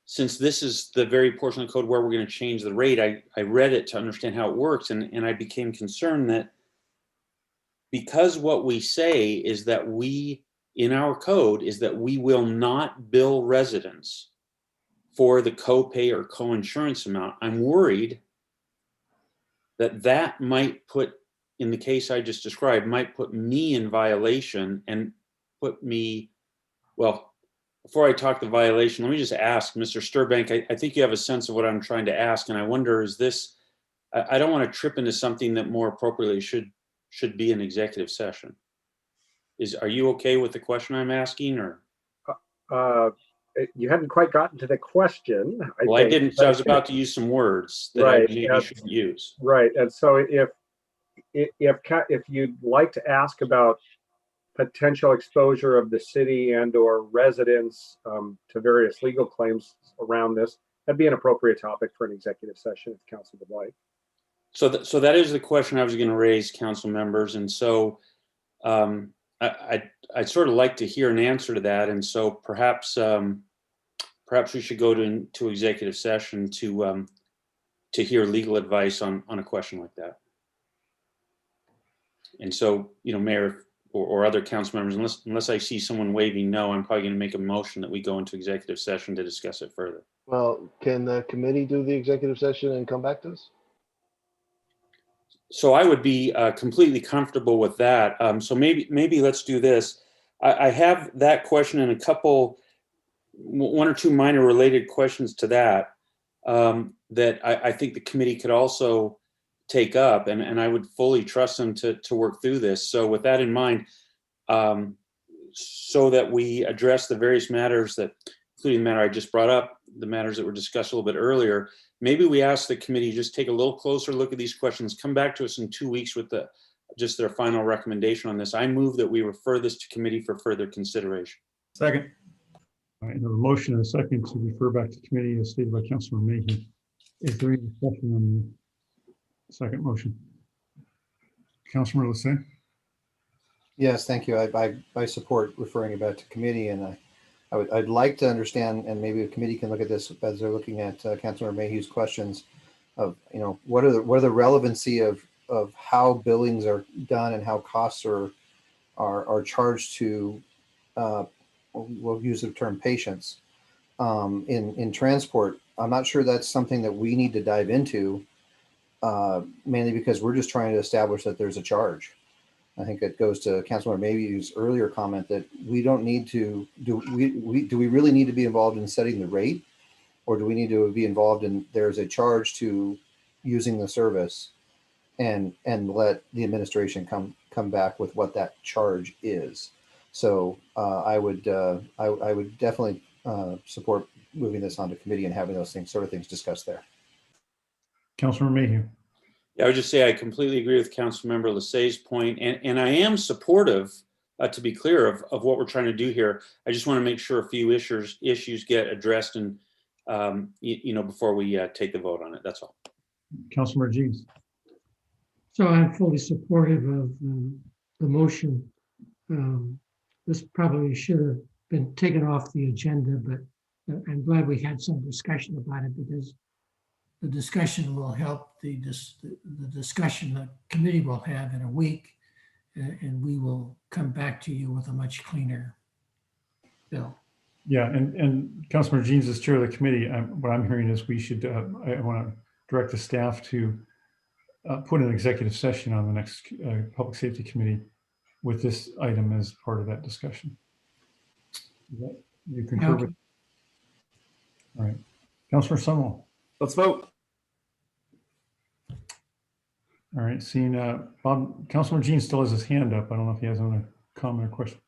since this is the very portion of the code where we're going to change the rate, I read it to understand how it works, and I became concerned that because what we say is that we, in our code, is that we will not bill residents for the copay or co-insurance amount, I'm worried that that might put, in the case I just described, might put me in violation and put me, well, before I talk the violation, let me just ask Mr. Sturbank, I think you have a sense of what I'm trying to ask, and I wonder, is this, I don't want to trip into something that more appropriately should be an executive session. Are you okay with the question I'm asking, or? You hadn't quite gotten to the question. I didn't, so I was about to use some words that I maybe shouldn't use. Right, and so if you'd like to ask about potential exposure of the city and or residents to various legal claims around this, that'd be an appropriate topic for an executive session if council would like. So that is the question I was going to raise, council members, and so I'd sort of like to hear an answer to that, and so perhaps we should go to executive session to hear legal advice on a question like that. And so, Mayor or other council members, unless I see someone waving no, I'm probably going to make a motion that we go into executive session to discuss it further. Well, can the committee do the executive session and come back to us? So I would be completely comfortable with that. So maybe let's do this. I have that question and one or two minor related questions to that, that I think the committee could also take up, and I would fully trust them to work through this. So with that in mind, so that we address the various matters that, including the matter I just brought up, the matters that were discussed a little bit earlier, maybe we ask the committee just take a little closer look at these questions, come back to us in 2 weeks with just their final recommendation on this. I move that we refer this to committee for further consideration. Second. All right, I have a motion and a second to refer back to committee as stated by Councilor Mayhew. Is there any discussion on the second motion? Councilor Lissay? Yes, thank you. I support referring it back to committee, and I'd like to understand, and maybe the committee can look at this as they're looking at Councilor Mayhew's questions of, what are the relevancy of how billings are done and how costs are charged to, we'll use the term patients in transport. I'm not sure that's something that we need to dive into, mainly because we're just trying to establish that there's a charge. I think it goes to Councilor Mayhew's earlier comment that we don't need to, do we really need to be involved in setting the rate, or do we need to be involved in, there's a charge to using the service, and let the administration come back with what that charge is. So I would definitely support moving this onto committee and having those things discussed there. Councilor Mayhew? Yeah, I would just say I completely agree with Councilmember Lissay's point, and I am supportive, to be clear, of what we're trying to do here. I just want to make sure a few issues get addressed, and before we take the vote on it. That's all. Councilor Jeans? So I'm fully supportive of the motion. This probably should have been taken off the agenda, but I'm glad we had some discussion about it, because the discussion will help the discussion the committee will have in a week, and we will come back to you with a much cleaner bill. Yeah, and Councilor Jeans is chair of the committee. What I'm hearing is we should, I want to direct the staff to put an executive session on the next Public Safety Committee with this item as part of that discussion. You concur with? All right. Councilor Sunwell. Let's vote. All right, seeing Bob, Councilor Jean still has his hand up. I don't know if he has another comment or question.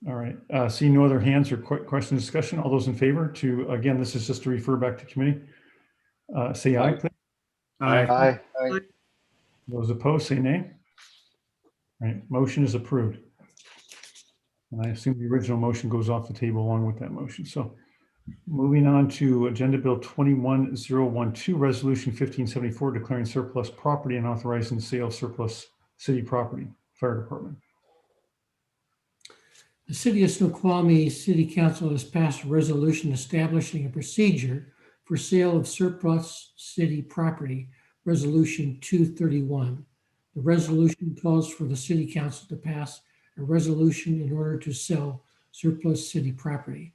All right, seeing no other hands or question discussion, all those in favor to, again, this is just to refer back to committee. Say aye, please. Aye. Aye. Those opposed, say nay. All right, motion is approved. And I assume the original motion goes off the table along with that motion. So moving on to Agenda Bill 21012, Resolution 1574, declaring surplus property and authorizing the sale of surplus city property, Fire Department. The City of Snoqualmie City Council has passed a resolution establishing a procedure for sale of surplus city property, Resolution 231. The resolution calls for the City Council to pass a resolution in order to sell surplus city property.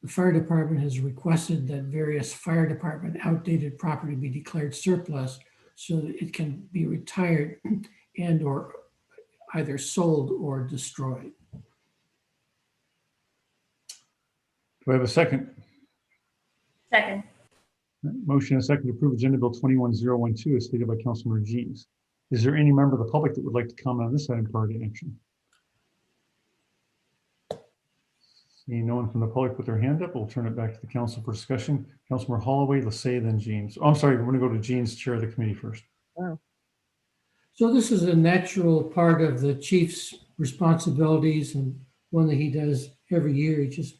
The Fire Department has requested that various fire department outdated property be declared surplus so that it can be retired and or either sold or destroyed. Do I have a second? Second. Motion and second to approve Agenda Bill 21012 as stated by Councilmember Jeans. Is there any member of the public that would like to comment on this item prior to action? Seeing no one from the public with their hand up, we'll turn it back to the council for discussion. Councilmember Holloway, Lassay, then Jeans. Oh, I'm sorry, we're going to go to Jeans, chair of the committee first. Wow. So this is a natural part of the chief's responsibilities and one that he does every year. He just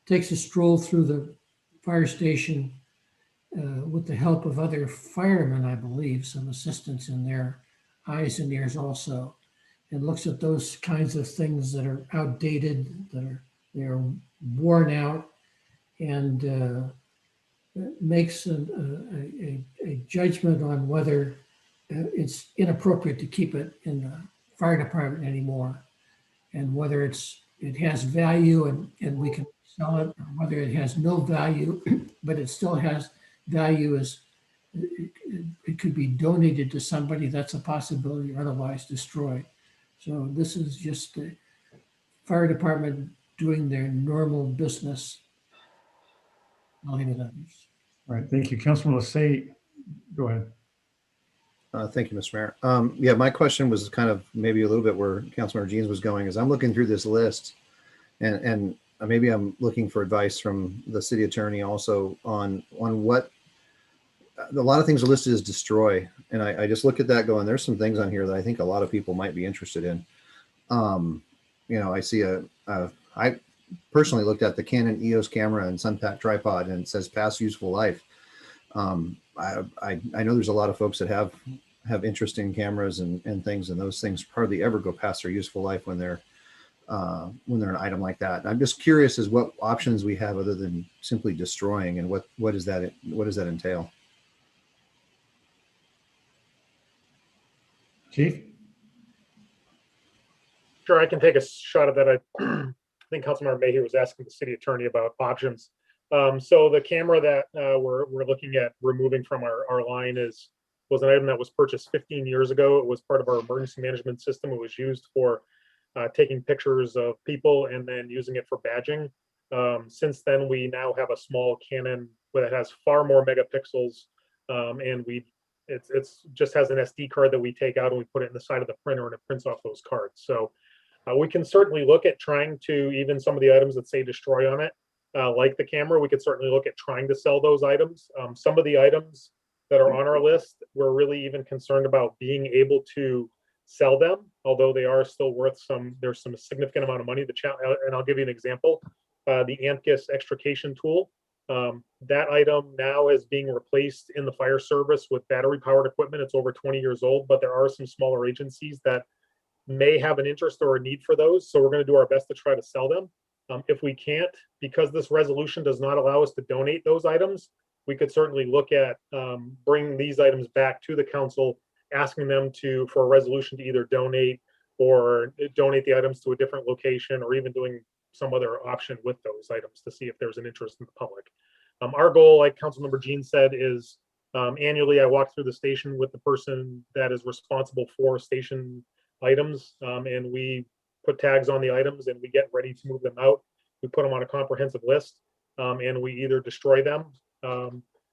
takes a stroll through the fire station with the help of other firemen, I believe, some assistants in their eyes and ears also, and looks at those kinds of things that are outdated, they're worn out, and makes a judgment on whether it's inappropriate to keep it in the fire department anymore, and whether it has value and we can sell it, or whether it has no value, but it still has value as it could be donated to somebody. That's a possibility, or otherwise destroyed. So this is just the fire department doing their normal business. I'll leave it at this. All right, thank you. Councilman Lassay, go ahead. Thank you, Mr. Mayor. Yeah, my question was kind of maybe a little bit where Councilmember Jeans was going, is I'm looking through this list and maybe I'm looking for advice from the city attorney also on what a lot of things are listed as destroy. And I just look at that going, there's some things on here that I think a lot of people might be interested in. I see I personally looked at the Canon EOS camera and Sunpack tripod and it says past useful life. I know there's a lot of folks that have interest in cameras and things, and those things hardly ever go past their useful life when they're an item like that. And I'm just curious as what options we have other than simply destroying, and what does that entail? Chief? Sure, I can take a shot at that. I think Councilmember Mayhew was asking the city attorney about options. So the camera that we're looking at removing from our line was an item that was purchased 15 years ago. It was part of our emergency management system. It was used for taking pictures of people and then using it for badging. Since then, we now have a small Canon that has far more megapixels, and it's just has an SD card that we take out and we put it in the side of the printer and it prints off those cards. So we can certainly look at trying to, even some of the items that say destroy on it, like the camera, we could certainly look at trying to sell those items. Some of the items that are on our list, we're really even concerned about being able to sell them, although they are still worth there's some significant amount of money. And I'll give you an example. The Amicus extrication tool, that item now is being replaced in the fire service with battery powered equipment. It's over 20 years old, but there are some smaller agencies that may have an interest or a need for those. So we're going to do our best to try to sell them. If we can't, because this resolution does not allow us to donate those items, we could certainly look at bringing these items back to the council, asking them for a resolution to either donate or donate the items to a different location, or even doing some other option with those items to see if there's an interest in the public. Our goal, like Councilmember Jean said, is Annually, I walk through the station with the person that is responsible for station items, and we put tags on the items and we get ready to move them out. We put them on a comprehensive list, and we either destroy them.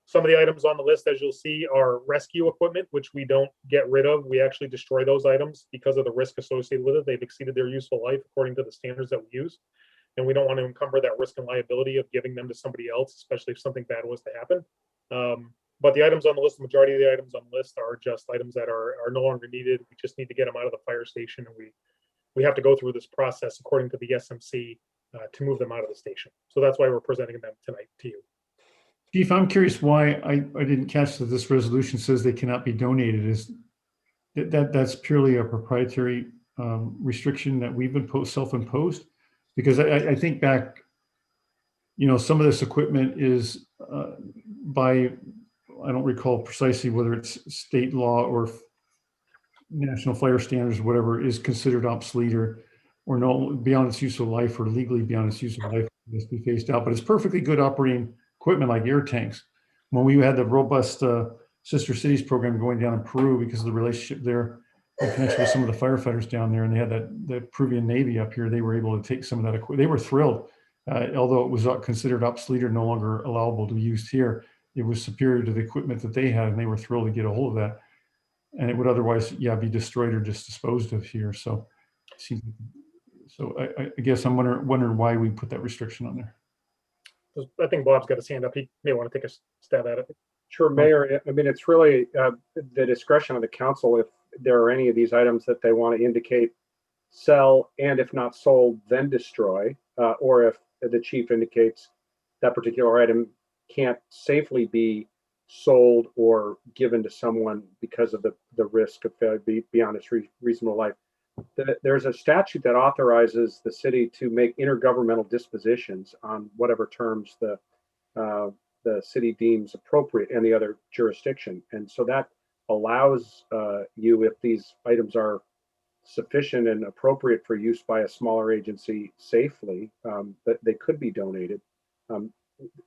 Some of the items on the list, as you'll see, are rescue equipment, which we don't get rid of. We actually destroy those items because of the risk associated with it. They've exceeded their useful life according to the standards that we use. And we don't want to encumber that risk and liability of giving them to somebody else, especially if something bad was to happen. But the items on the list, the majority of the items on the list are just items that are no longer needed. We just need to get them out of the fire station, and we have to go through this process according to the SMC to move them out of the station. So that's why we're presenting them tonight to you. Chief, I'm curious why I didn't catch that this resolution says they cannot be donated. Is that's purely a proprietary restriction that we've self-imposed? Because I think back, some of this equipment is by, I don't recall precisely whether it's state law or national fire standards, whatever, is considered obsolete or no beyond its useful life, or legally beyond its useful life, must be phased out. But it's perfectly good operating equipment like air tanks. When we had the robust Sister Cities program going down in Peru because of the relationship there in connection with some of the firefighters down there, and they had the Peruvian Navy up here, they were able to take some of that equipment. They were thrilled, although it was considered obsolete or no longer allowable to be used here. It was superior to the equipment that they had, and they were thrilled to get a hold of that. And it would otherwise, be destroyed or just disposed of here. So I guess I'm wondering why we put that restriction on there. I think Bob's got his hand up. He may want to take a stab at it. Sure, Mayor. I mean, it's really the discretion of the council if there are any of these items that they want to indicate sell, and if not sold, then destroy, or if the chief indicates that particular item can't safely be sold or given to someone because of the risk of failure beyond its reasonable life. There's a statute that authorizes the city to make intergovernmental dispositions on whatever terms the city deems appropriate and the other jurisdiction. And so that allows you, if these items are sufficient and appropriate for use by a smaller agency safely, that they could be donated.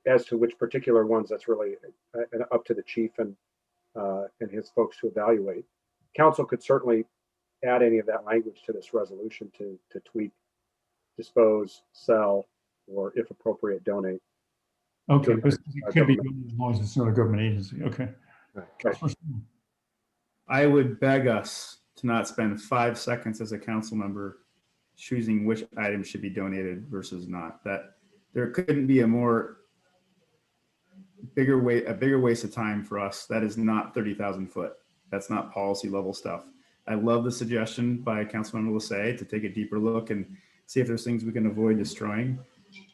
As to which particular ones, that's really up to the chief and his folks to evaluate. Council could certainly add any of that language to this resolution to tweak, dispose, sell, or if appropriate, donate. Okay, but it could be as long as it's not a government agency. Okay. Right. I would beg us to not spend 5 seconds as a council member choosing which item should be donated versus not. That there couldn't be a bigger waste of time for us. That is not 30,000 foot. That's not policy level stuff. I love the suggestion by Councilmember Lassay to take a deeper look and see if there's things we can avoid destroying.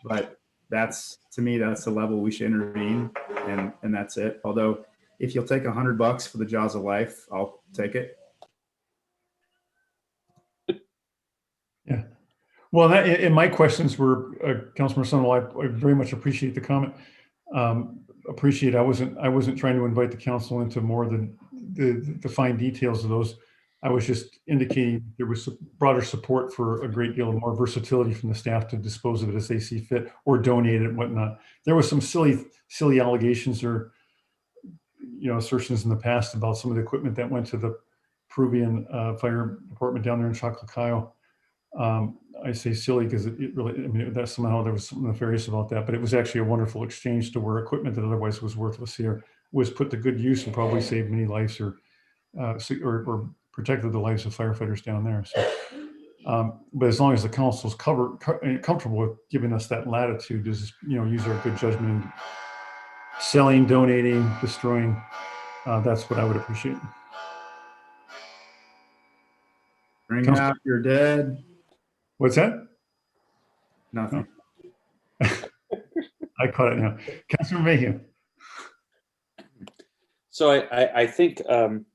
But to me, that's the level we should intervene, and that's it. Although if you'll take $100 for the jaws of life, I'll take it. Yeah. Well, and my questions were, Councilmember Sonnell, I very much appreciate the comment. I wasn't trying to invite the council into more than the fine details of those. I was just indicating there was broader support for a great deal of more versatility from the staff to dispose of it as they see fit or donate it and whatnot. There was some silly allegations or assertions in the past about some of the equipment that went to the Peruvian fire department down there in Chaclacayo. I say silly because it really, that somehow there was something nefarious about that, but it was actually a wonderful exchange to where equipment that otherwise was worthless here was put to good use and probably saved many lives or protected the lives of firefighters down there. So, but as long as the council's comfortable with giving us that latitude to use our good judgment in selling, donating, destroying, that's what I would appreciate. Bring out your dead. What's that? Nothing. I caught it now. Councilor Mayhew. So I think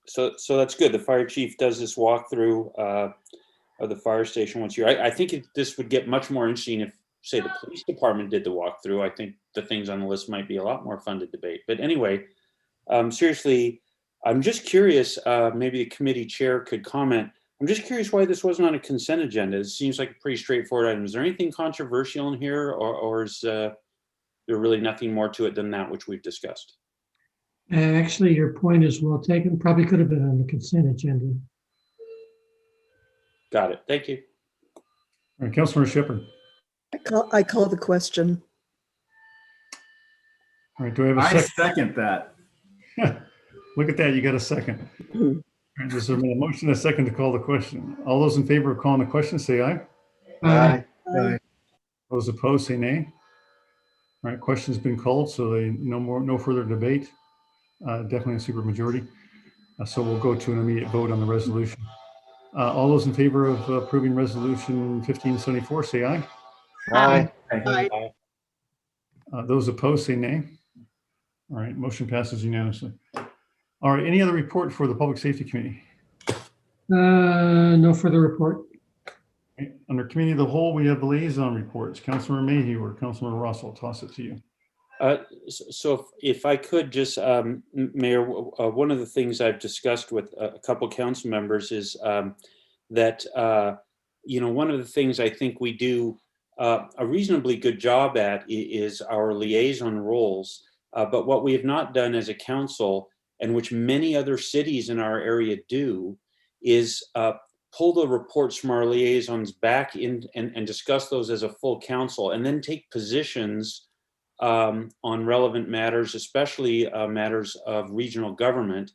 so that's good. The fire chief does this walkthrough of the fire station once a year. I think this would get much more interesting if, say, the police department did the walkthrough. I think the things on the list might be a lot more fun to debate. But anyway, seriously, I'm just curious. Maybe the committee chair could comment. I'm just curious why this wasn't on a consent agenda. It seems like a pretty straightforward item. Is there anything controversial in here, or is there really nothing more to it than that which we've discussed? Actually, your point is well taken. Probably could have been on the consent agenda. Got it. Thank you. All right, Councilor Shepherd. I call the question. All right, do I have a I second? second that. Look at that, you got a second. All right, there's a motion, a second to call the question. All those in favor of calling the question, say aye. Aye. Aye. Those opposed, say nay. All right, question's been called, so no further debate. Definitely a super majority. So we'll go to an immediate vote on the resolution. All those in favor of approving resolution 1574, say aye. Aye. Aye. Those opposed, say nay. All right, motion passes unanimously. All right, any other report for the Public Safety Committee? No further report. Okay, under Committee of the Whole, we have liaison reports. Councilor Mayhew or Councilor Ross, I'll toss it to you. So if I could just, Mayor, one of the things I've discussed with a couple council members is that, one of the things I think we do a reasonably good job at is our liaison roles. But what we have not done as a council, and which many other cities in our area do, is pull the reports from our liaisons back in and discuss those as a full council, and then take positions on relevant matters, especially matters of regional government,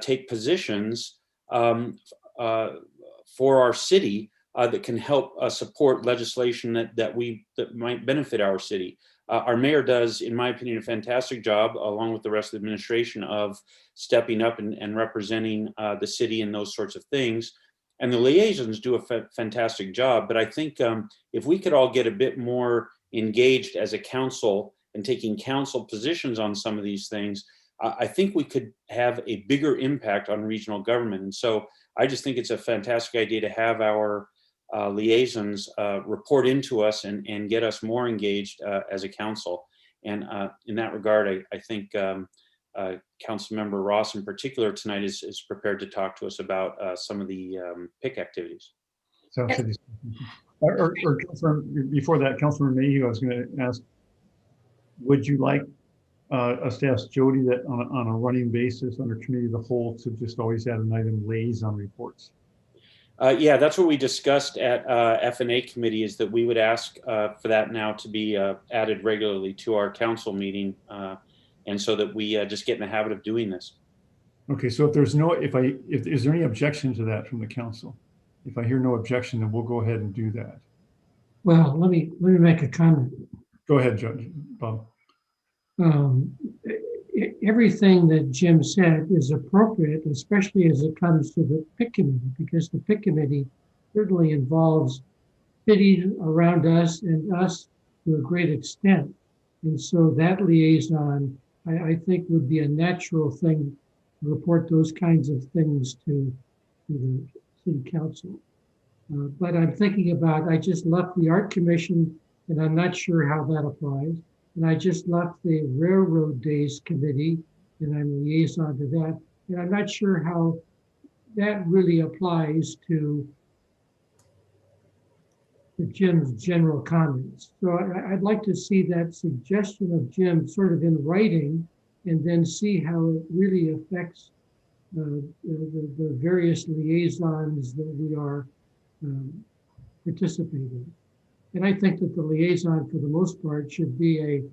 take positions for our city that can help support legislation that might benefit our city. Our mayor does, in my opinion, a fantastic job, along with the rest of the administration, of stepping up and representing the city and those sorts of things. And the liaisons do a fantastic job. But I think if we could all get a bit more engaged as a council and taking council positions on some of these things, I think we could have a bigger impact on regional government. And so I just think it's a fantastic idea to have our liaisons report into us and get us more engaged as a council. And in that regard, I think Councilmember Ross in particular tonight is prepared to talk to us about some of the PIC activities. So, or Councilor, before that, Councilor Mayhew, I was going to ask, would you like us to ask Jody that on a running basis under Committee of the Whole to just always add an item liaison reports? Yeah, that's what we discussed at F&A committee, is that we would ask for that now to be added regularly to our council meeting, and so that we just get in the habit of doing this. Okay, so is there any objection to that from the council? If I hear no objection, then we'll go ahead and do that. Well, let me make a comment. Go ahead, Judge Bob. Everything that Jim said is appropriate, especially as it comes to the PIC committee, because the PIC committee certainly involves cities around us and us to a great extent. And so that liaison, I think, would be a natural thing to report those kinds of things to the city council. But I'm thinking about, I just left the art commission and I'm not sure how that applies. And I just left the Railroad Days Committee, and I'm liaison to that. And I'm not sure how that really applies to Jim's general comments. So I'd like to see that suggestion of Jim sort of in writing, and then see how it really affects the various liaisons that we are participating. And I think that the liaison, for the most part, should be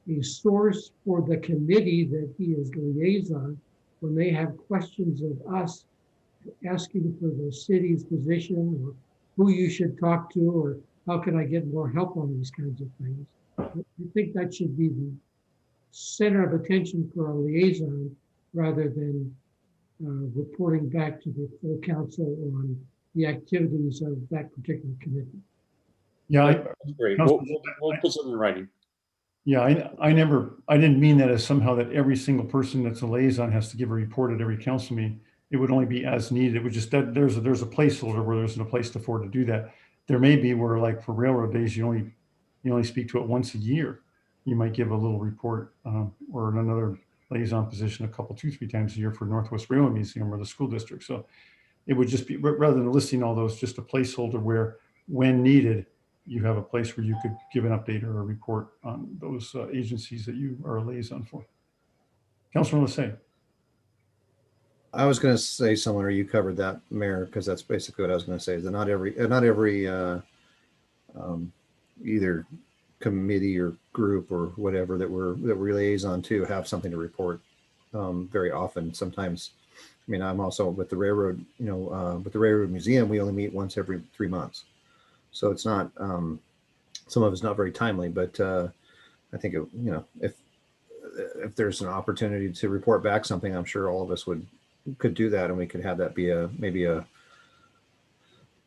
a source for the committee that he is liaison when they have questions of us, asking for the city's position, or who you should talk to, or how can I get more help on these kinds of things. I think that should be the center of attention for a liaison, rather than reporting back to the full council on the activities of that particular committee. Yeah, great. We'll put something in writing. Yeah, I didn't mean that as somehow that every single person that's a liaison has to give a report at every council meeting. It would only be as needed. It would just that there's a placeholder where there's no place to afford to do that. There may be where, like for Railroad Days, you only speak to it once a year. You might give a little report or in another liaison position a couple, 2-3 times a year for Northwest Railway Museum or the school district. So it would just be, rather than listing all those, just a placeholder where, when needed, you have a place where you could give an update or a report on those agencies that you are a liaison for. Councilor Lissay. I was going to say similar. You covered that, Mayor, because that's basically what I was going to say. Is that not every either committee or group or whatever that we're liaison to have something to report very often. Sometimes, I mean, I'm also with the railroad. With the Railroad Museum, we only meet once every 3 months, so it's not. Some of it's not very timely, but I think if there's an opportunity to report back something, I'm sure all of us could do that, and we could have that be maybe a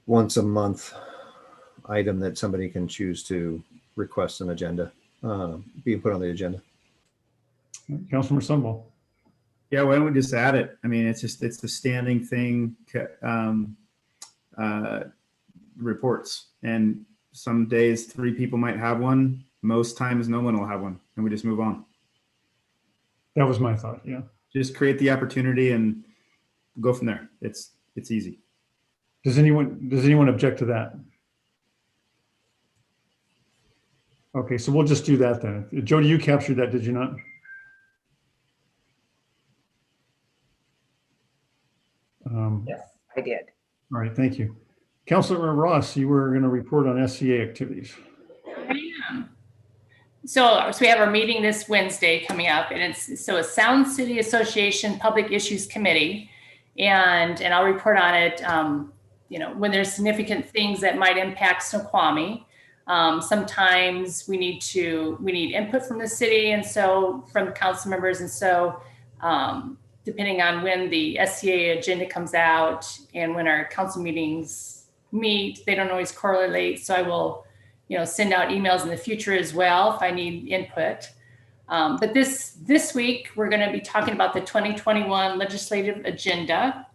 once a month item that somebody can choose to request an agenda being put on the agenda. Councilor Sunball. Yeah, why don't we just add it? I mean, it's the standing thing, reports. And some days 3 people might have one. Most times no one will have one, and we just move on. That was my thought. Yeah. Just create the opportunity and go from there. It's easy. Does anyone object to that? Okay, so we'll just do that then. Jody, you captured that, did you not? Yes, I did. All right, thank you. Councilor Ross, you were going to report on SCA activities. I am. So we have our meeting this Wednesday coming up, and it's a Sound City Association Public Issues Committee, and I'll report on it. When there's significant things that might impact Snoqualmie. Sometimes we need input from the city, and so from council members, and so depending on when the SCA agenda comes out and when our council meetings meet, they don't always correlate. So I will, send out emails in the future as well if I need input. But this week, we're going to be talking about the 2021 legislative agenda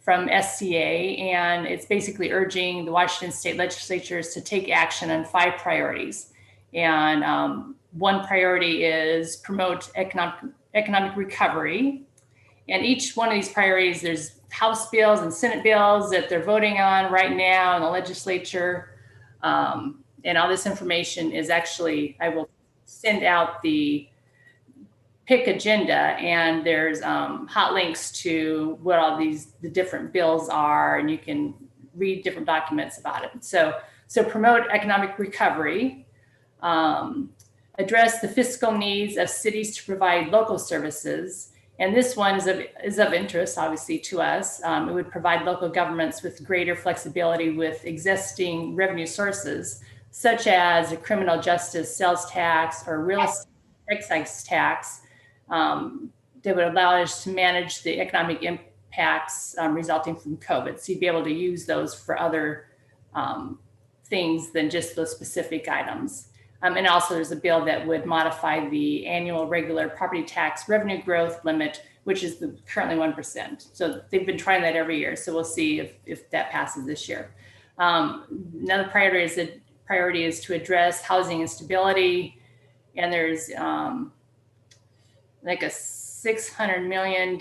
from SCA, and it's basically urging the Washington state legislatures to take action on 5 priorities. And one priority is promote economic recovery. And each one of these priorities, there's House bills and Senate bills that they're voting on right now in the legislature. And all this information is actually, I will send out the PIC agenda, and there's hot links to what all the different bills are, and you can read different documents about it. So promote economic recovery, address the fiscal needs of cities to provide local services. And this one is of interest, obviously, to us. It would provide local governments with greater flexibility with existing revenue sources, such as a criminal justice sales tax or real estate excise tax, that would allow us to manage the economic impacts resulting from COVID. So you'd be able to use those for other things than just those specific items. And also there's a bill that would modify the annual regular property tax revenue growth limit, which is currently 1%. So they've been trying that every year. So we'll see if that passes this year. Another priority is to address housing instability. And there's like a $600 million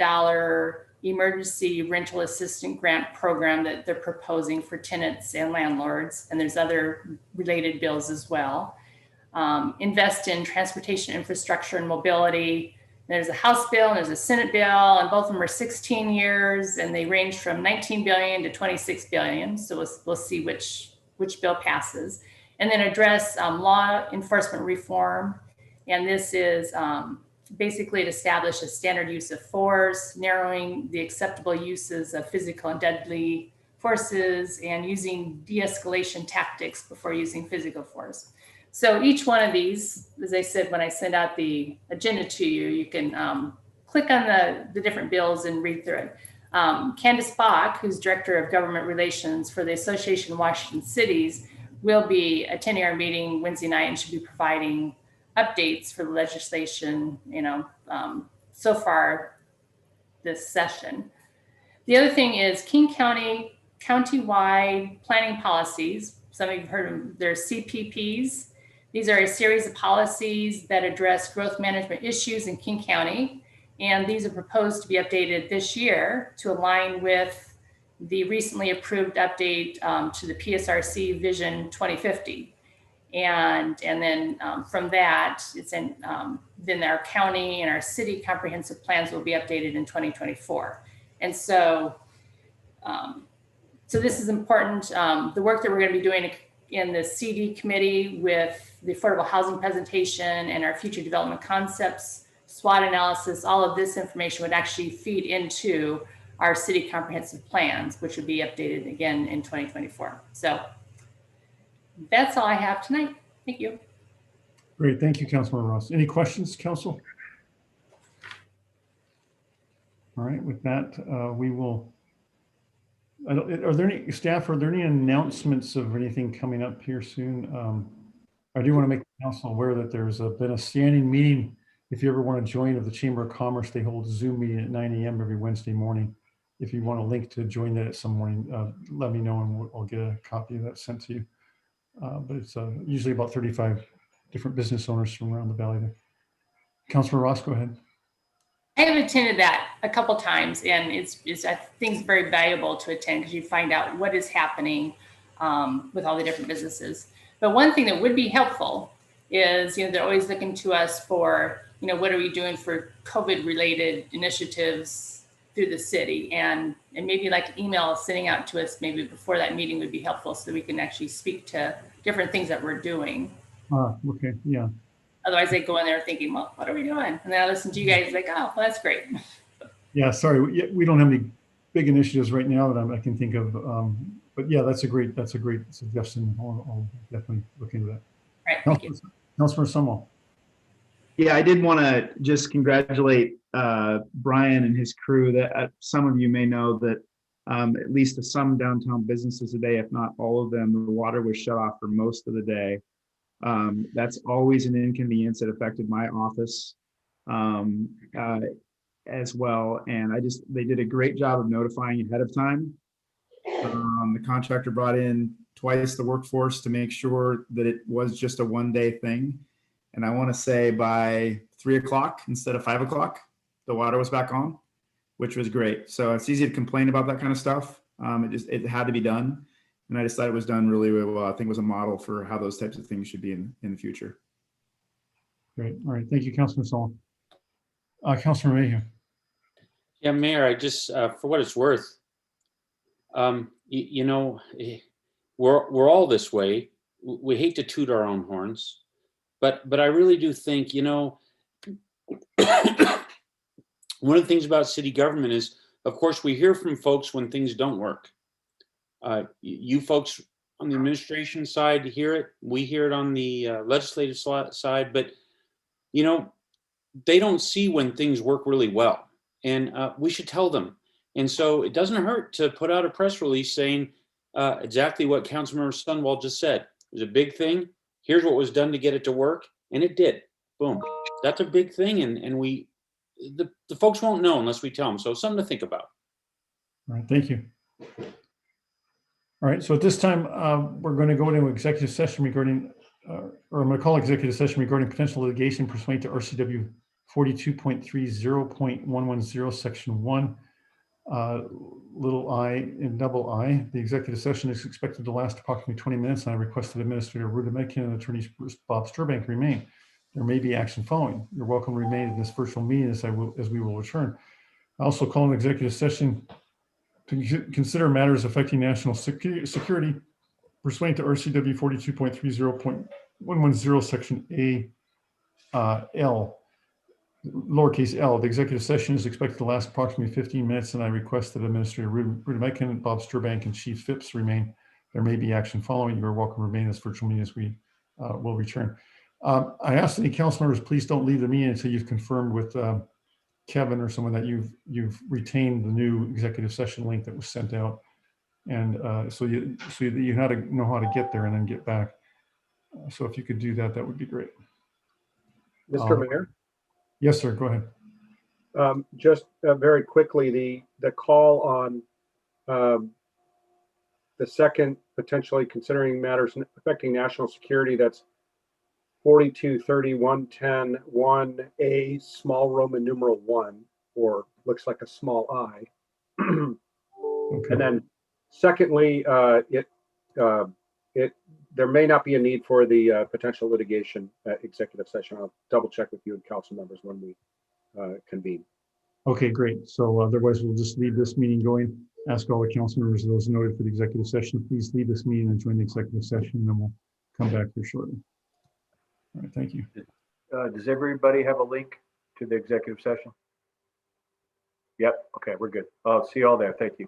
emergency rental assistance grant program that they're proposing for tenants and landlords. And there's other related bills as well. Invest in transportation infrastructure and mobility. There's a House bill and there's a Senate bill, and both of them are 16 years, and they range from 19 billion to 26 billion. So we'll see which bill passes. And then address law enforcement reform. And this is basically to establish a standard use of force, narrowing the acceptable uses of physical and deadly forces, and using de-escalation tactics before using physical force. So each one of these, as I said, when I send out the agenda to you, you can click on the different bills and read through it. Candace Bach, who's Director of Government Relations for the Association of Washington Cities, will be attending our meeting Wednesday night and should be providing updates for the legislation, so far this session. The other thing is King County countywide planning policies. Some of you have heard of them. There's CPPs. These are a series of policies that address growth management issues in King County. And these are proposed to be updated this year to align with the recently approved update to the PSRC Vision 2050. And then from that, it's in then our county and our city comprehensive plans will be updated in 2024. And so, so this is important. The work that we're going to be doing in the CD committee with the affordable housing presentation and our future development concepts, SWOT analysis, all of this information would actually feed into our city comprehensive plans, which would be updated again in 2024. So that's all I have tonight. Thank you. Great. Thank you, Councilmember Ross. Any questions, council? All right, with that, we will, are there any staff, are there any announcements of anything coming up here soon? I do want to make the council aware that there's been a standing meeting. If you ever want to join of the Chamber of Commerce, they hold a Zoom meeting at 9 a.m. every Wednesday morning. If you want a link to join that at some morning, let me know and I'll get a copy of that sent to you. But it's usually about 35 different business owners from around the valley there. Councilor Ross, go ahead. I have attended that a couple times, and it's I think it's very valuable to attend because you find out what is happening with all the different businesses. But one thing that would be helpful is, they're always looking to us for, what are we doing for COVID-related initiatives through the city, and maybe like email sending out to us maybe before that meeting would be helpful so that we can actually speak to different things that we're doing. Okay, yeah. Otherwise, they go in there thinking, well, what are we doing? And then I listen to you guys like, oh, well, that's great. Yeah, sorry, we don't have any big initiatives right now that I can think of. But yeah, that's a great suggestion. I'll definitely look into that. All right, thank you. Councilor Sumwell. Yeah, I did want to just congratulate Brian and his crew. That some of you may know that at least some downtown businesses today, if not all of them, the water was shut off for most of the day. That's always an inconvenience that affected my office as well. And they did a great job of notifying ahead of time. The contractor brought in twice the workforce to make sure that it was just a one-day thing. And I want to say by 3 o'clock instead of 5 o'clock, the water was back on, which was great. So it's easy to complain about that kind of stuff. It had to be done. And I just thought it was done really, really well. I think it was a model for how those types of things should be in the future. Great. All right. Thank you, Councilman Saul. Councilor Mayhew. Yeah, Mayor, I just, for what it's worth, we're all this way. We hate to toot our own horns, but I really do think, one of the things about city government is, of course, we hear from folks when things don't work. You folks on the administration side hear it. We hear it on the legislative side, but they don't see when things work really well, and we should tell them. And so it doesn't hurt to put out a press release saying exactly what Councilmember Stonewall just said. It was a big thing. Here's what was done to get it to work, and it did. Boom. That's a big thing, and the folks won't know unless we tell them. So something to think about. All right. Thank you. All right, so at this time, we're going to go into executive session regarding, or I'm going to call executive session regarding potential litigation pursuant to RCW 42.30.110, Section 1, little I and double I. The executive session is expected to last approximately 20 minutes, and I requested Administrator Ruta Metkin and Attorney Bob Sturbank remain. There may be action following. You're welcome to remain in this virtual meeting as we will return. I also call an executive session to consider matters affecting national security pursuant to RCW 42.30.110, Section A, L, lowercase l. The executive session is expected to last approximately 15 minutes, and I request that Administrator Ruta Metkin, Bob Sturbank, and Chief Phipps remain. There may be action following. You are welcome to remain in this virtual meeting as we will return. I ask any council members, please don't leave the meeting until you've confirmed with Kevin or someone that you've retained the new executive session link that was sent out, and so you know how to get there and then get back. So if you could do that, that would be great. Mr. Mayor? Yes, sir. Go ahead. Just very quickly, the call on the second potentially considering matters affecting national security, that's 42.30.110.1A, small Roman numeral 1, or looks like a small I. Okay. And then secondly, there may not be a need for the potential litigation executive session. I'll double check with you and council members when we convene. Okay, great. So otherwise, we'll just leave this meeting going. Ask all the council members, those noted for the executive session, please leave this meeting and join the executive session, and then we'll come back here shortly. All right, thank you. Does everybody have a link to the executive session? Yep. Okay, we're good. I'll see you all there. Thank you.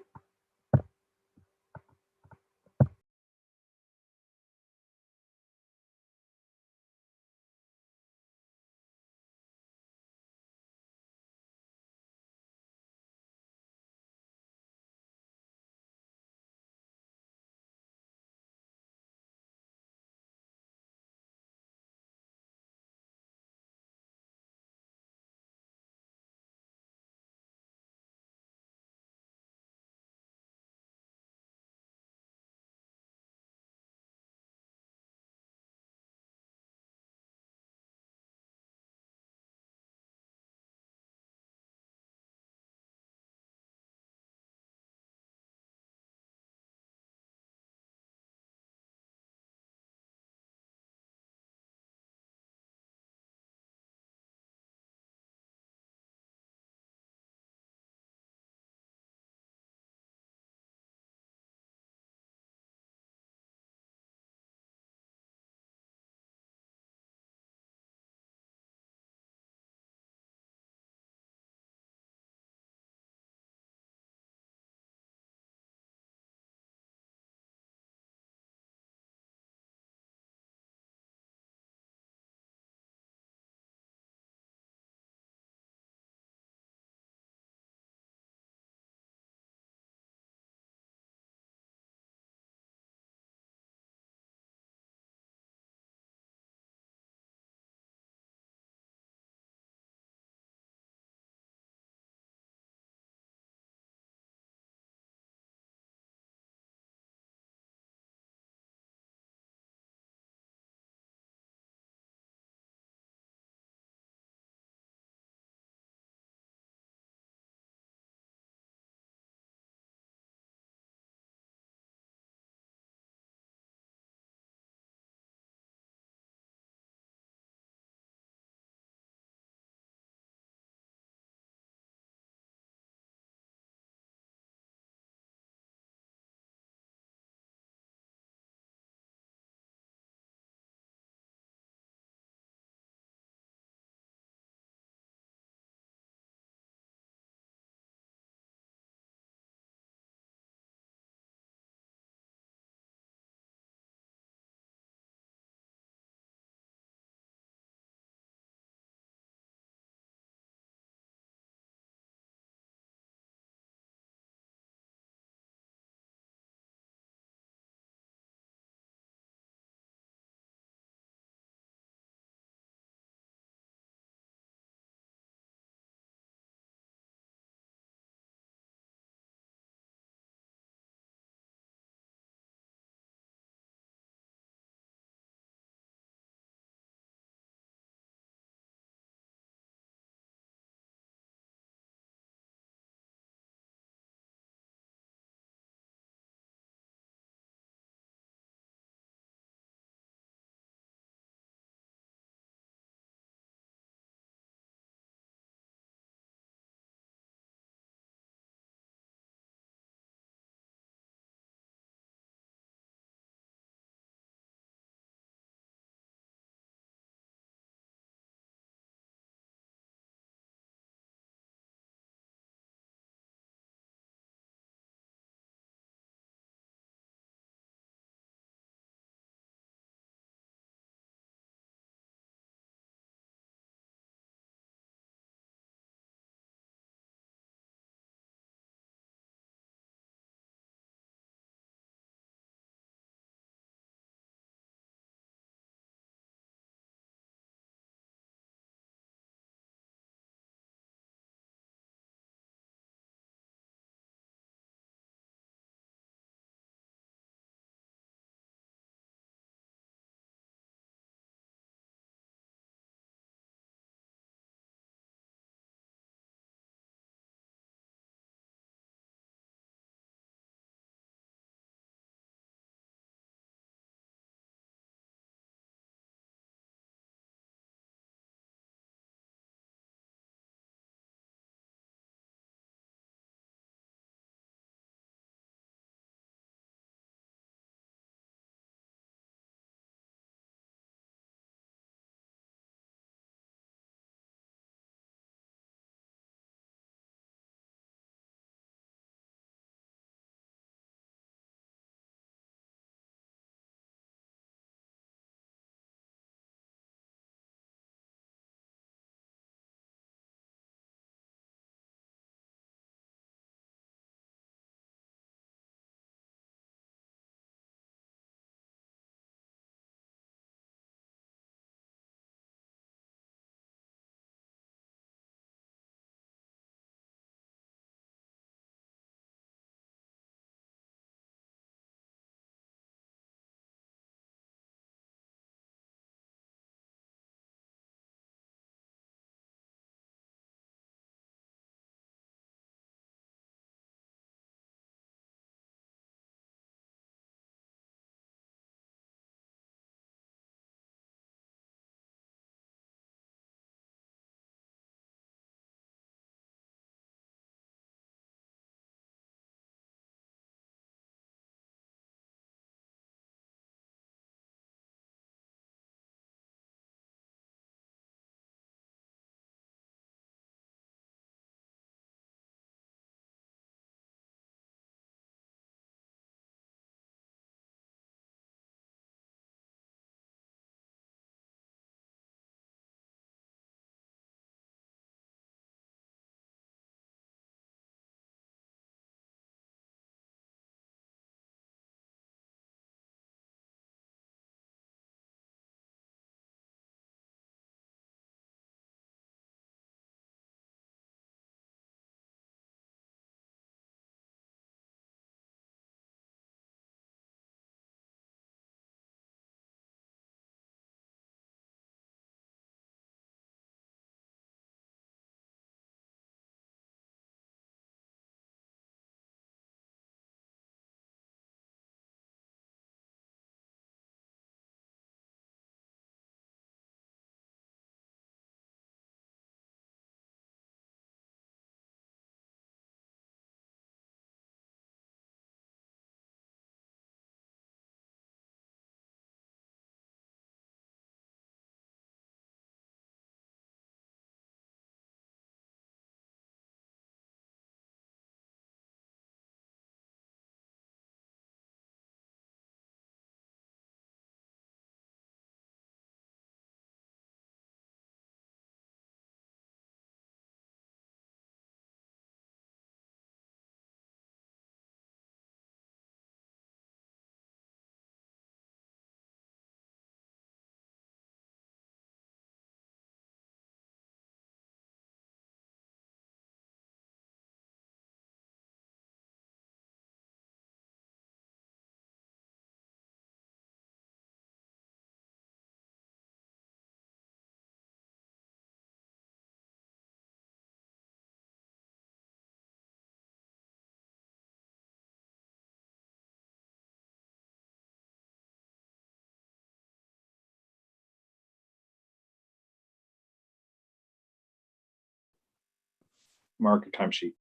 mark a timesheet.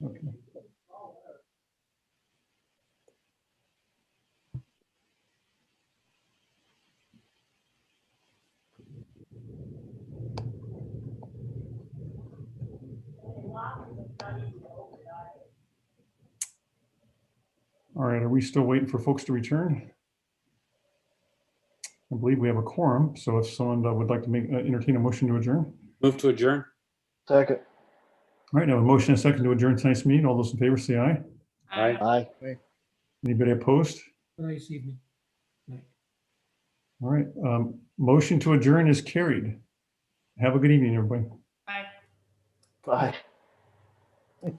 Okay. All right, are we still waiting for folks to return? I believe we have a quorum, so if someone would like to make, entertain a motion to adjourn. Move to adjourn. Second. All right, now a motion and a second to adjourn tonight's meeting. All those in favor say aye. Aye. Aye. Anybody opposed? Nice evening. Night. All right, motion to adjourn is carried. Have a good evening, everybody. Bye. Bye.